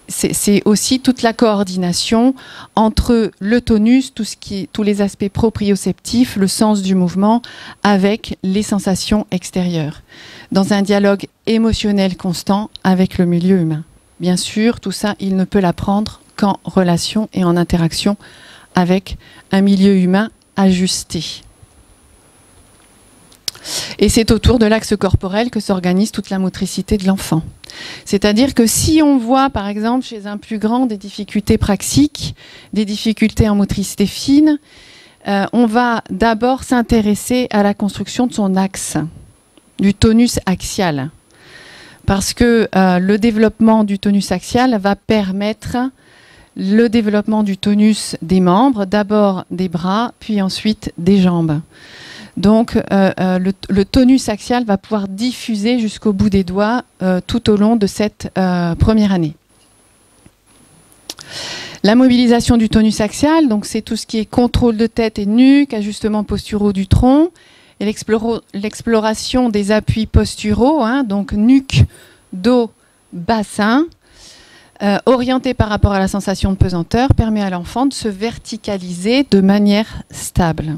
c'est aussi toute la coordination entre le tonus, tous les aspects proprioceptifs, le sens du mouvement, avec les sensations extérieures, dans un dialogue émotionnel constant avec le milieu humain. Bien sûr, tout ça, il ne peut l'apprendre qu'en relation et en interaction avec un milieu humain ajusté. Et c'est autour de l'axe corporel que s'organise toute la motricité de l'enfant. C'est-à-dire que si on voit, par exemple, chez un plus grand des difficultés praxiques, des difficultés en motricité fine, on va d'abord s'intéresser à la construction de son axe, du tonus axial. Parce que le développement du tonus axial va permettre le développement du tonus des membres, d'abord des bras, puis ensuite des jambes. Donc le tonus axial va pouvoir diffuser jusqu'au bout des doigts tout au long de cette première année. La mobilisation du tonus axial, donc c'est tout ce qui est contrôle de tête et nuque, ajustement posturaux du tronc, et l'exploration des appuis posturaux, hein, donc nuque, dos, bassin, orienté par rapport à la sensation de pesanteur, permet à l'enfant de se verticaliser de manière stable.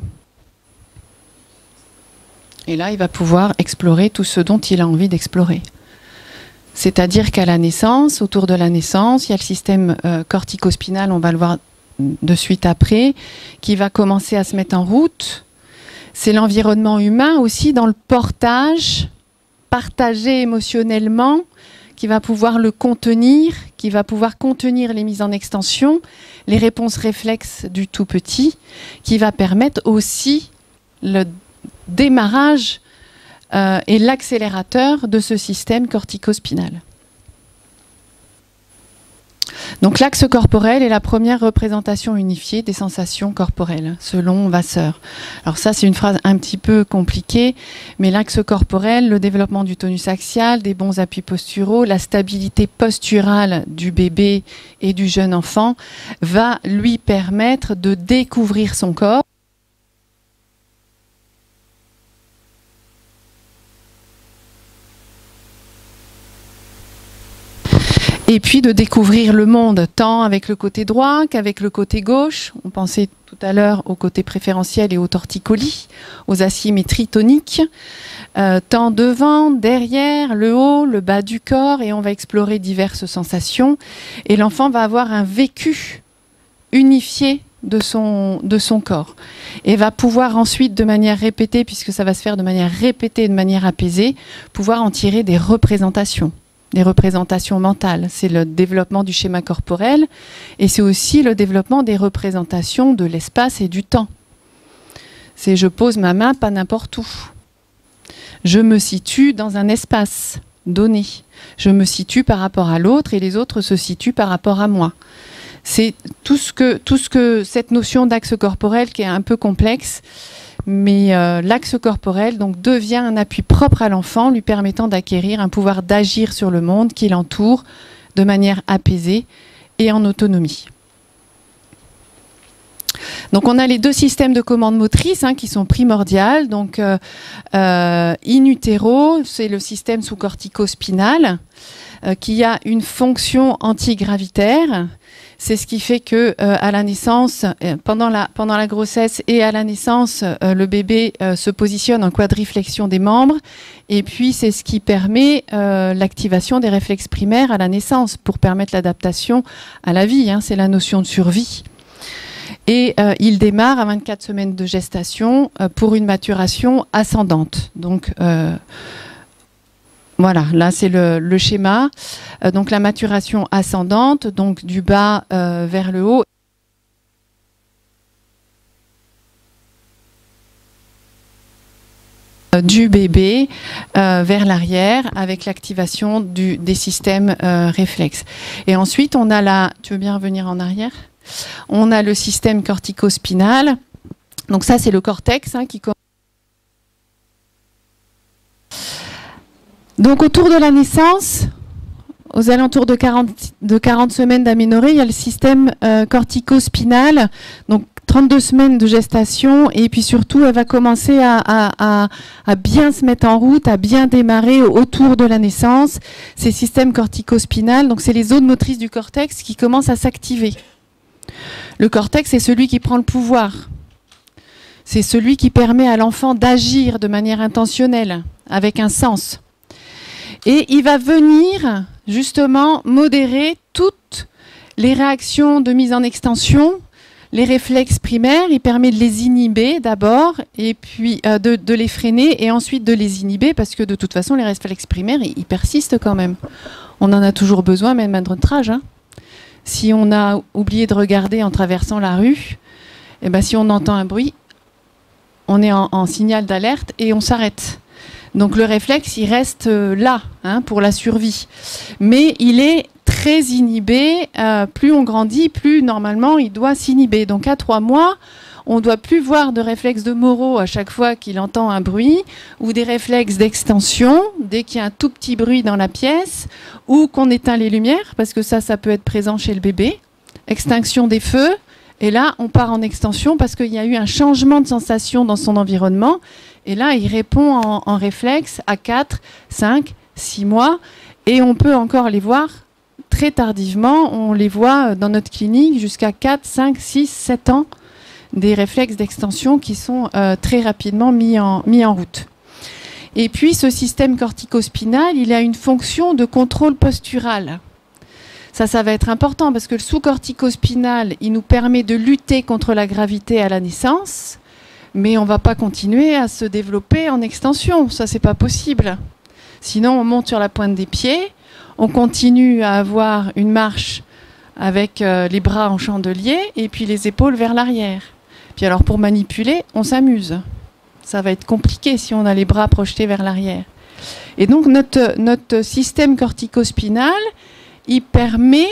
Et là, il va pouvoir explorer tout ce dont il a envie d'explorer. C'est-à-dire qu'à la naissance, autour de la naissance, il y a le système corticospinal, on va le voir de suite après, qui va commencer à se mettre en route. C'est l'environnement humain aussi dans le portage, partagé émotionnellement, qui va pouvoir le contenir, qui va pouvoir contenir les mises en extension, les réponses réflexes du tout petit, qui va permettre aussi le démarrage et l'accélérateur de ce système corticospinal. Donc l'axe corporel est la première représentation unifiée des sensations corporelles, selon Vasseur. Alors ça, c'est une phrase un petit peu compliquée, mais l'axe corporel, le développement du tonus axial, des bons appuis posturaux, la stabilité posturale du bébé et du jeune enfant va lui permettre de découvrir son corps. Et puis de découvrir le monde, tant avec le côté droit qu'avec le côté gauche. On pensait tout à l'heure au côté préférentiel et aux torticolis, aux asymétries toniques. Tant devant, derrière, le haut, le bas du corps, et on va explorer diverses sensations. Et l'enfant va avoir un vécu unifié de son corps. Et va pouvoir ensuite, de manière répétée, puisque ça va se faire de manière répétée, de manière apaisée, pouvoir en tirer des représentations. Des représentations mentales. C'est le développement du schéma corporel et c'est aussi le développement des représentations de l'espace et du temps. C'est je pose ma main pas n'importe où. Je me situe dans un espace donné. Je me situe par rapport à l'autre et les autres se situent par rapport à moi. C'est tout ce que cette notion d'axe corporel qui est un peu complexe, mais l'axe corporel donc, devient un appui propre à l'enfant, lui permettant d'acquérir un pouvoir d'agir sur le monde qui l'entoure de manière apaisée et en autonomie. Donc on a les deux systèmes de commande motrice qui sont primordiales. Donc in utero, c'est le système sous-cortico-spinal qui a une fonction antigravitaire. C'est ce qui fait que à la naissance, pendant la grossesse et à la naissance, le bébé se positionne en quadriflexion des membres. Et puis c'est ce qui permet l'activation des réflexes primaires à la naissance pour permettre l'adaptation à la vie. C'est la notion de survie. Et il démarre à 24 semaines de gestation pour une maturation ascendante. Donc voilà, là c'est le schéma. Donc la maturation ascendante, donc du bas vers le haut. Du bébé vers l'arrière avec l'activation des systèmes réflexes. Et ensuite on a tu veux bien revenir en arrière ? On a le système cortico-spinal. Donc ça c'est le cortex qui commence. Donc autour de la naissance, aux alentours de 40 semaines d'aménorrhée, il y a le système cortico-spinal, donc 32 semaines de gestation, et puis surtout, elle va commencer à bien se mettre en route, à bien démarrer autour de la naissance. Ces systèmes cortico-spinal, donc c'est les zones motrices du cortex qui commencent à s'activer. Le cortex, c'est celui qui prend le pouvoir. C'est celui qui permet à l'enfant d'agir de manière intentionnelle, avec un sens. Et il va venir justement modérer toutes les réactions de mise en extension, les réflexes primaires. Il permet de les inhiber d'abord, et puis de les freiner, et ensuite de les inhiber, parce que de toute façon, les réflexes primaires, ils persistent quand même. On en a toujours besoin, même à notre âge. Hein. Si on a oublié de regarder en traversant la rue, eh ben, si on entend un bruit, on est en signal d'alerte et on s'arrête. Donc le réflexe, il reste là, hein, pour la survie. Mais il est très inhibé. Plus on grandit, plus normalement il doit s'inhiber. Donc à 3 mois, on ne doit plus voir de réflexe de Moreau à chaque fois qu'il entend un bruit, ou des réflexes d'extension dès qu'il y a un tout petit bruit dans la pièce, ou qu'on éteint les lumières, parce que ça peut être présent chez le bébé. Extinction des feux. Et là, on part en extension parce qu'il y a eu un changement de sensation dans son environnement. Et là, il répond en réflexe à 4, 5, 6 mois. Et on peut encore les voir très tardivement. On les voit dans notre clinique jusqu'à 4, 5, 6, 7 ans. Des réflexes d'extension qui sont très rapidement mis en route. Et puis, ce système cortico-spinal, il a une fonction de contrôle postural. Ça va être important parce que le sous-cortico-spinal, il nous permet de lutter contre la gravité à la naissance, mais on ne va pas continuer à se développer en extension. Ça, c'est pas possible. Sinon, on monte sur la pointe des pieds, on continue à avoir une marche avec les bras en chandelier et puis les épaules vers l'arrière. Puis alors, pour manipuler, on s'amuse. Ça va être compliqué si on a les bras projetés vers l'arrière. Et donc, notre système cortico-spinal, il permet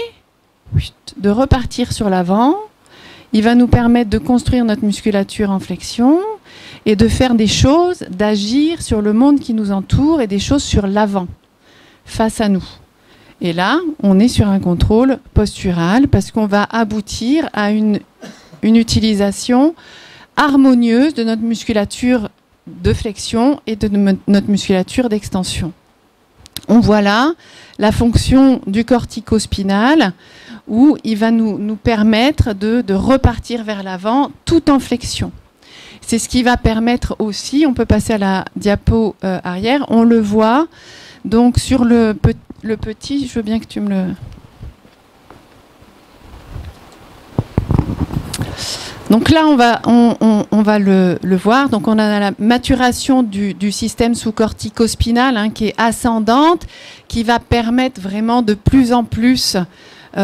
de repartir sur l'avant, il va nous permettre de construire notre musculature en flexion et de faire des choses, d'agir sur le monde qui nous entoure et des choses sur l'avant, face à nous. Et là, on est sur un contrôle postural parce qu'on va aboutir à une utilisation harmonieuse de notre musculature de flexion et de notre musculature d'extension. On voit là la fonction du cortico-spinal où il va nous permettre de repartir vers l'avant tout en flexion. C'est ce qui va permettre aussi, on peut passer à la diapo arrière, on le voit donc sur le petit, je veux bien que tu me le... Donc là, on va le voir. Donc on a la maturation du système sous-cortico-spinal hein, qui est ascendante, qui va permettre vraiment de plus en plus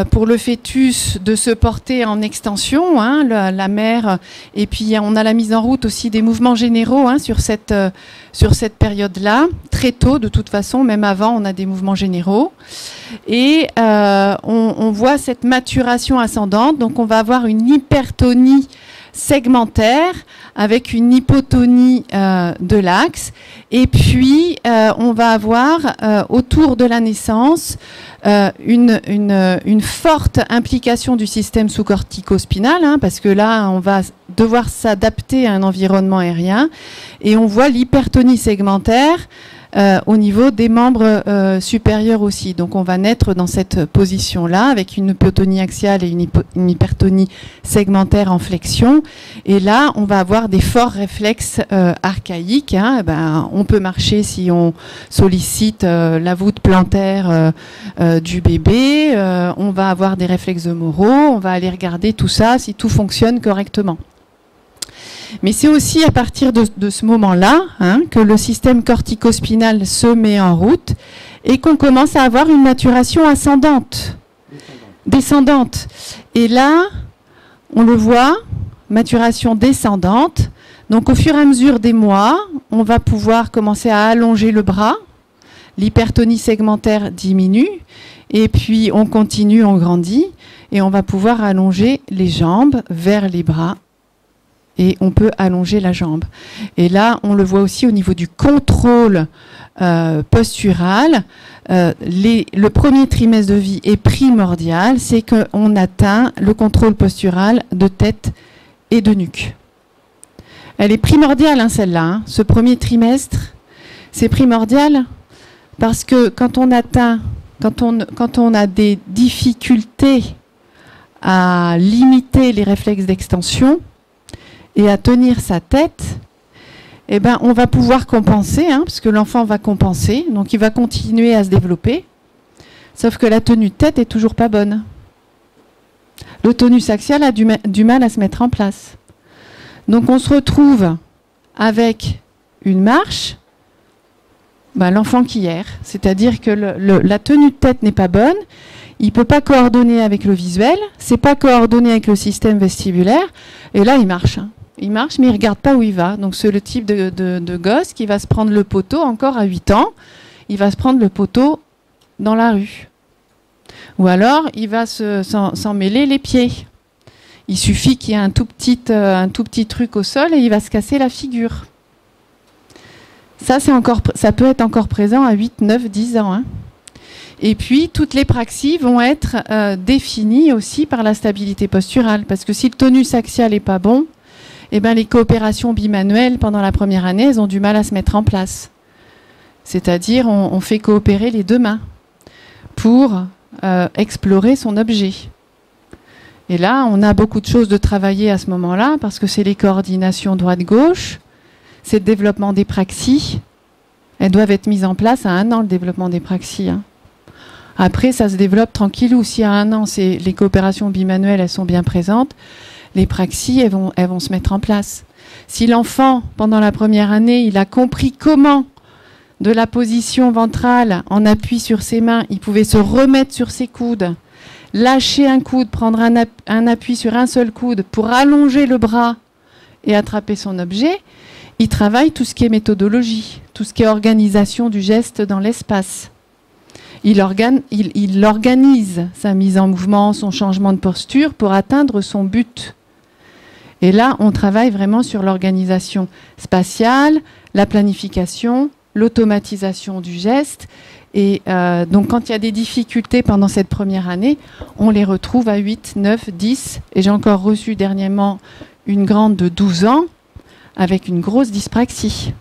pour le fœtus de se porter en extension, hein, la mère. Et puis on a la mise en route aussi des mouvements généraux hein, sur cette période-là. Très tôt, de toute façon, même avant, on a des mouvements généraux. Et on voit cette maturation ascendante. Donc on va avoir une hypertonie segmentaire avec une hypotonie de l'axe. Et puis, on va avoir autour de la naissance une forte implication du système sous-cortico-spinal, hein, parce que là, on va devoir s'adapter à un environnement aérien. Et on voit l'hypertonie segmentaire au niveau des membres supérieurs aussi. Donc on va naître dans cette position-là avec une hypotonie axiale et une hypertonie segmentaire en flexion. Et là, on va avoir des forts réflexes archaïques. Hein. Ben, on peut marcher si on sollicite la voûte plantaire du bébé. On va avoir des réflexes de Moreau. On va aller regarder tout ça si tout fonctionne correctement. Mais c'est aussi à partir de ce moment-là hein, que le système cortico-spinal se met en route et qu'on commence à avoir une maturation ascendante, descendante. Et là, on le voit, maturation descendante. Donc au fur et à mesure des mois, on va pouvoir commencer à allonger le bras. L'hypertonie segmentaire diminue et puis on continue, on grandit et on va pouvoir allonger les jambes vers les bras et on peut allonger la jambe. Et là, on le voit aussi au niveau du contrôle postural. Le premier trimestre de vie est primordial, c'est qu'on atteint le contrôle postural de tête et de nuque. Elle est primordiale, hein, celle-là, hein. Ce premier trimestre, c'est primordial parce que quand on a des difficultés à limiter les réflexes d'extension et à tenir sa tête, eh ben, on va pouvoir compenser, hein, parce que l'enfant va compenser, donc il va continuer à se développer, sauf que la tenue de tête est toujours pas bonne. Le tonus axial a du mal à se mettre en place. Donc on se retrouve avec une marche, l'enfant qui erre, c'est-à-dire que la tenue de tête n'est pas bonne, il ne peut pas coordonner avec le visuel, c'est pas coordonné avec le système vestibulaire, et là il marche. Hein. Il marche, mais il ne regarde pas où il va. Donc c'est le type de gosse qui va se prendre le poteau, encore à 8 ans, il va se prendre le poteau dans la rue. Ou alors, il va s'en mêler les pieds. Il suffit qu'il y ait un tout petit truc au sol et il va se casser la figure. Ça peut être encore présent à 8, 9, 10 ans. Hein. Et puis, toutes les praxies vont être définies aussi par la stabilité posturale. Parce que si le tonus axial n'est pas bon, eh ben, les coopérations bimanuelles pendant la première année, elles ont du mal à se mettre en place. C'est-à-dire, on fait coopérer les deux mains pour explorer son objet. Et là, on a beaucoup de choses de travailler à ce moment-là, parce que c'est les coordinations droite-gauche, c'est le développement des praxies. Elles doivent être mises en place à 1 an, le développement des praxies. Hein. Après, ça se développe tranquillou. Si à 1 an, les coopérations bimanuelles, elles sont bien présentes, les praxies, elles vont se mettre en place. Si l'enfant, pendant la première année, il a compris comment, de la position ventrale, en appui sur ses mains, il pouvait se remettre sur ses coudes, lâcher un coude, prendre un appui sur un seul coude pour allonger le bras et attraper son objet, il travaille tout ce qui est méthodologie, tout ce qui est organisation du geste dans l'espace. Il organise sa mise en mouvement, son changement de posture pour atteindre son but. Et là, on travaille vraiment sur l'organisation spatiale, la planification, l'automatisation du geste. Et donc, quand il y a des difficultés pendant cette première année, on les retrouve à 8, 9, 10. Et j'ai encore reçu dernièrement une grande de 12 ans avec une grosse dyspraxie.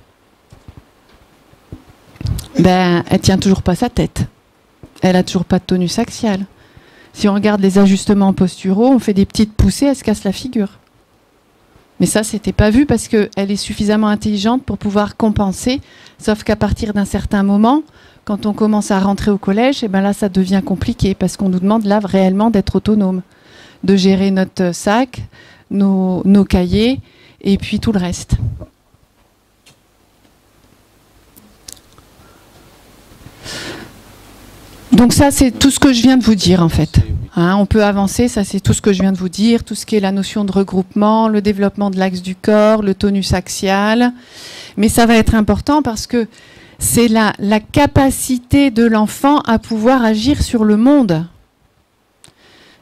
Ben, elle tient toujours pas sa tête. Elle a toujours pas de tonus axial. Si on regarde les ajustements posturaux, on fait des petites poussées, elle se casse la figure. Mais ça, c'était pas vu parce qu'elle est suffisamment intelligente pour pouvoir compenser. Sauf qu'à partir d'un certain moment, quand on commence à rentrer au collège, et ben là, ça devient compliqué parce qu'on nous demande là réellement d'être autonome, de gérer notre sac, nos cahiers et puis tout le reste. Donc ça, c'est tout ce que je viens de vous dire en fait. Hein, on peut avancer, ça c'est tout ce que je viens de vous dire, tout ce qui est la notion de regroupement, le développement de l'axe du corps, le tonus axial. Mais ça va être important parce que c'est la capacité de l'enfant à pouvoir agir sur le monde.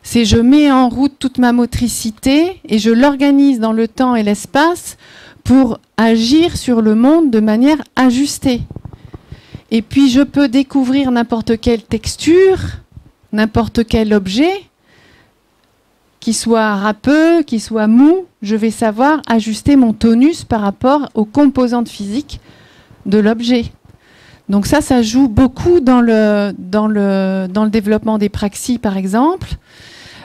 C'est je mets en route toute ma motricité et je l'organise dans le temps et l'espace pour agir sur le monde de manière ajustée. Et puis je peux découvrir n'importe quelle texture, n'importe quel objet, qui soit râpeux, qui soit mou, je vais savoir ajuster mon tonus par rapport aux composantes physiques de l'objet. Donc ça joue beaucoup dans le développement des praxies, par exemple.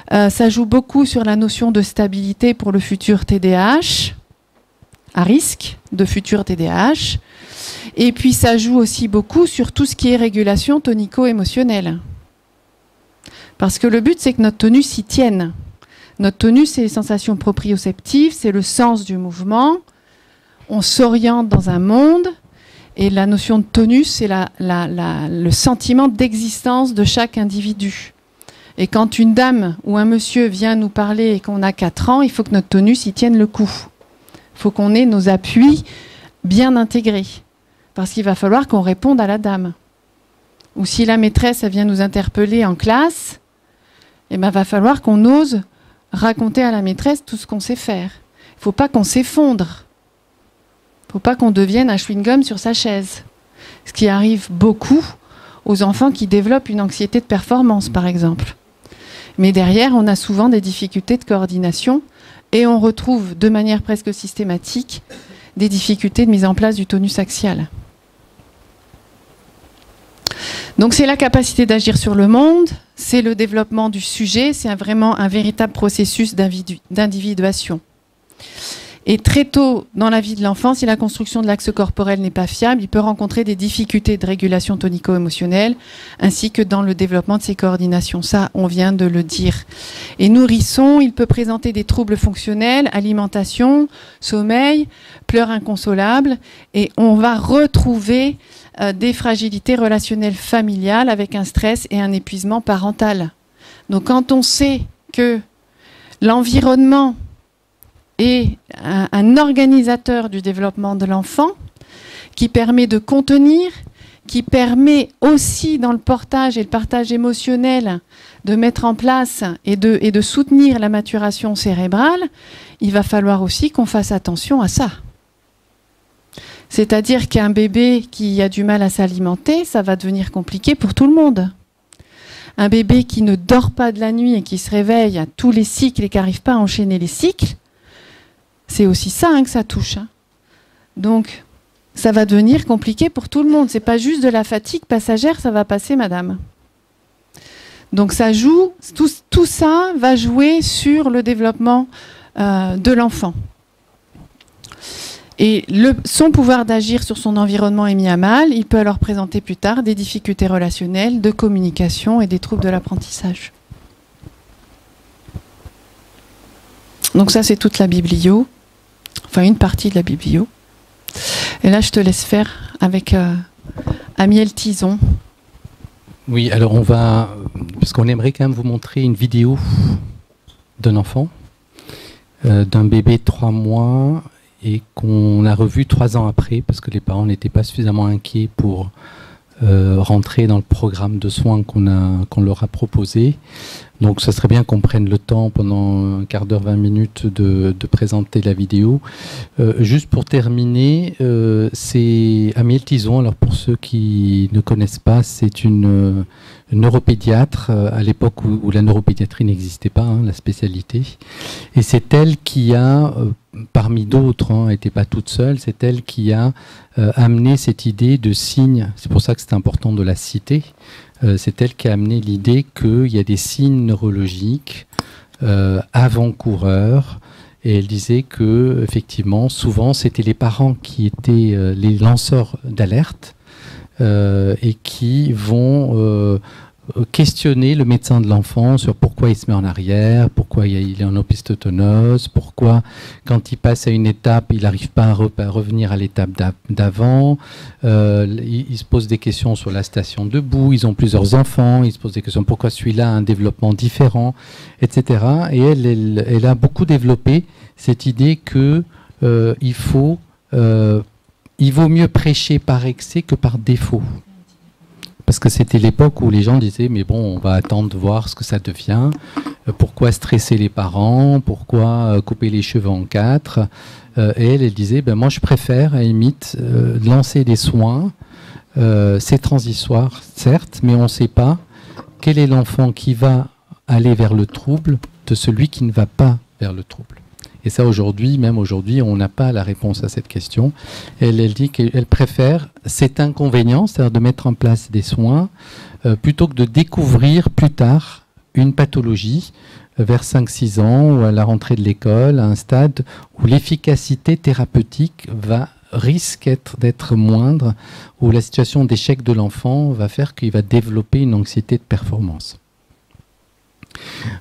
Ça joue beaucoup sur la notion de stabilité pour le futur TDAH, à risque de futur TDAH. Et puis ça joue aussi beaucoup sur tout ce qui est régulation tonico-émotionnelle. Parce que le but, c'est que notre tonus y tienne. Notre tonus, c'est les sensations proprioceptives, c'est le sens du mouvement. On s'oriente dans un monde. Et la notion de tonus, c'est le sentiment d'existence de chaque individu. Et quand une dame ou un monsieur vient nous parler et qu'on a 4 ans, il faut que notre tonus y tienne le coup. Il faut qu'on ait nos appuis bien intégrés. Parce qu'il va falloir qu'on réponde à la dame. Ou si la maîtresse elle vient nous interpeller en classe, eh ben, va falloir qu'on ose raconter à la maîtresse tout ce qu'on sait faire. Il faut pas qu'on s'effondre. Faut pas qu'on devienne un chewing-gum sur sa chaise. Ce qui arrive beaucoup aux enfants qui développent une anxiété de performance, par exemple. Mais derrière, on a souvent des difficultés de coordination et on retrouve de manière presque systématique des difficultés de mise en place du tonus axial. Donc c'est la capacité d'agir sur le monde, c'est le développement du sujet, c'est vraiment un véritable processus d'individuation. Et très tôt dans la vie de l'enfant, si la construction de l'axe corporel n'est pas fiable, il peut rencontrer des difficultés de régulation tonico-émotionnelle, ainsi que dans le développement de ses coordinations. Ça, on vient de le dire. Et nourrisson, il peut présenter des troubles fonctionnels, alimentation, sommeil, pleurs inconsolables, et on va retrouver des fragilités relationnelles familiales avec un stress et un épuisement parental. Donc quand on sait que l'environnement est un organisateur du développement de l'enfant qui permet de contenir, qui permet aussi dans le portage et le partage émotionnel de mettre en place et de soutenir la maturation cérébrale, il va falloir aussi qu'on fasse attention à ça. C'est-à-dire qu'un bébé qui a du mal à s'alimenter, ça va devenir compliqué pour tout le monde. Un bébé qui ne dort pas de la nuit et qui se réveille à tous les cycles et qui n'arrive pas à enchaîner les cycles, c'est aussi ça que ça touche. Donc, ça va devenir compliqué pour tout le monde. C'est pas juste de la fatigue passagère, ça va passer, madame. Donc, ça joue, tout ça va jouer sur le développement de l'enfant. Et son pouvoir d'agir sur son environnement est mis à mal. Il peut alors présenter plus tard des difficultés relationnelles, de communication et des troubles de l'apprentissage. Donc ça, c'est toute la biblio. Enfin, une partie de la biblio. Et là, je te laisse faire avec Amiel Tison. Oui, alors on va... Parce qu'on aimerait quand même vous montrer une vidéo d'un enfant, d'un bébé de 3 mois... et qu'on a revu 3 ans après, parce que les parents n'étaient pas suffisamment inquiets pour rentrer dans le programme de soins qu'on leur a proposé. Donc ça serait bien qu'on prenne le temps pendant un quart d'heure, 20 minutes de présenter la vidéo. Juste pour terminer, c'est Amiel Tison. Alors pour ceux qui ne connaissent pas, c'est une neuropédiatre à l'époque où la neuropédiatrie n'existait pas, hein, la spécialité. Et c'est elle qui a, parmi d'autres, hein, n'était pas toute seule, c'est elle qui a amené cette idée de signes. C'est pour ça que c'est important de la citer. C'est elle qui a amené l'idée qu'il y a des signes neurologiques avant-coureurs. Et elle disait que, effectivement, souvent, c'était les parents qui étaient les lanceurs d'alerte et qui vont questionner le médecin de l'enfant sur pourquoi il se met en arrière, pourquoi il est en opistotonose, pourquoi quand il passe à une étape, il n'arrive pas à revenir à l'étape d'avant. Il se pose des questions sur la station debout, ils ont plusieurs enfants, ils se posent des questions pourquoi celui-là a un développement différent, etc. Et elle a beaucoup développé cette idée que il vaut mieux prêcher par excès que par défaut. Parce que c'était l'époque où les gens disaient mais bon, on va attendre de voir ce que ça devient, pourquoi stresser les parents, pourquoi couper les cheveux en 4. Et elle disait ben moi je préfère à la limite lancer des soins, c'est transitoire certes, mais on ne sait pas quel est l'enfant qui va aller vers le trouble de celui qui ne va pas vers le trouble. Et ça, aujourd'hui, même aujourd'hui, on n'a pas la réponse à cette question. Elle dit qu'elle préfère cet inconvénient, c'est-à-dire de mettre en place des soins, plutôt que de découvrir plus tard une pathologie vers 5-6 ans ou à la rentrée de l'école, à un stade où l'efficacité thérapeutique risque d'être moindre, où la situation d'échec de l'enfant va faire qu'il va développer une anxiété de performance.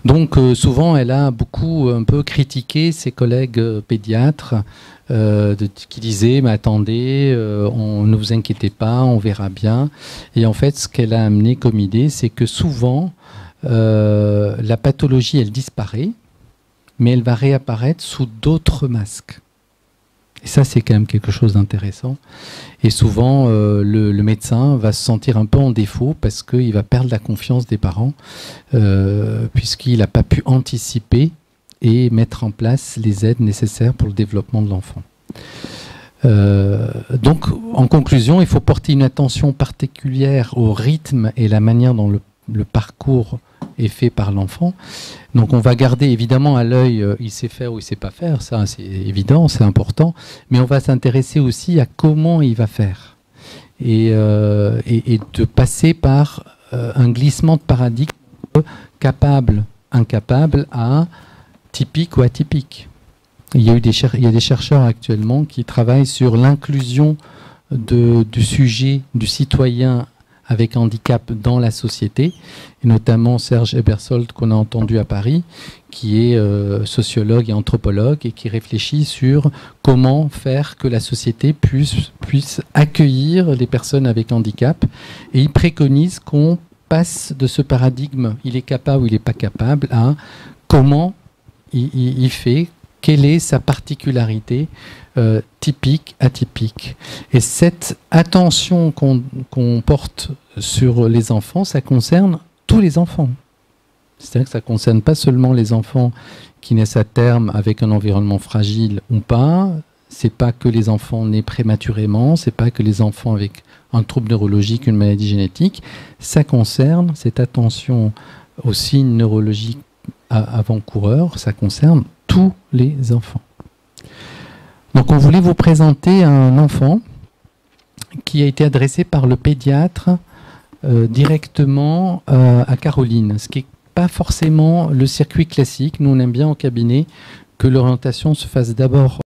Donc souvent elle a beaucoup un peu critiqué ses collègues pédiatres qui disaient mais attendez, ne vous inquiétez pas, on verra bien. Et en fait ce qu'elle a amené comme idée, c'est que souvent la pathologie elle disparaît, mais elle va réapparaître sous d'autres masques. Et ça, c'est quand même quelque chose d'intéressant. Et souvent, le médecin va se sentir un peu en défaut parce qu'il va perdre la confiance des parents puisqu'il n'a pas pu anticiper et mettre en place les aides nécessaires pour le développement de l'enfant. Donc, en conclusion, il faut porter une attention particulière au rythme et la manière dont le parcours est fait par l'enfant. Donc, on va garder évidemment à l'œil, il sait faire ou il sait pas faire, ça c'est évident, c'est important, mais on va s'intéresser aussi à comment il va faire et de passer par un glissement de paradigme capable, incapable à typique ou atypique. Il y a des chercheurs actuellement qui travaillent sur l'inclusion du sujet, du citoyen avec handicap dans la société, et notamment Serge Ebersold qu'on a entendu à Paris, qui est sociologue et anthropologue et qui réfléchit sur comment faire que la société puisse accueillir les personnes avec handicap, et il préconise qu'on passe de ce paradigme, il est capable ou il n'est pas capable, à comment il fait, quelle est sa particularité typique, atypique. Et cette attention qu'on porte sur les enfants, ça concerne tous les enfants. C'est-à-dire que ça ne concerne pas seulement les enfants qui naissent à terme avec un environnement fragile ou pas. C'est pas que les enfants nés prématurément, c'est pas que les enfants avec un trouble neurologique, une maladie génétique. Ça concerne cette attention aux signes neurologiques avant-coureurs, ça concerne tous les enfants. Donc on voulait vous présenter un enfant qui a été adressé par le pédiatre directement à Caroline, ce qui n'est pas forcément le circuit classique. Nous on aime bien au cabinet que l'orientation se fasse d'abord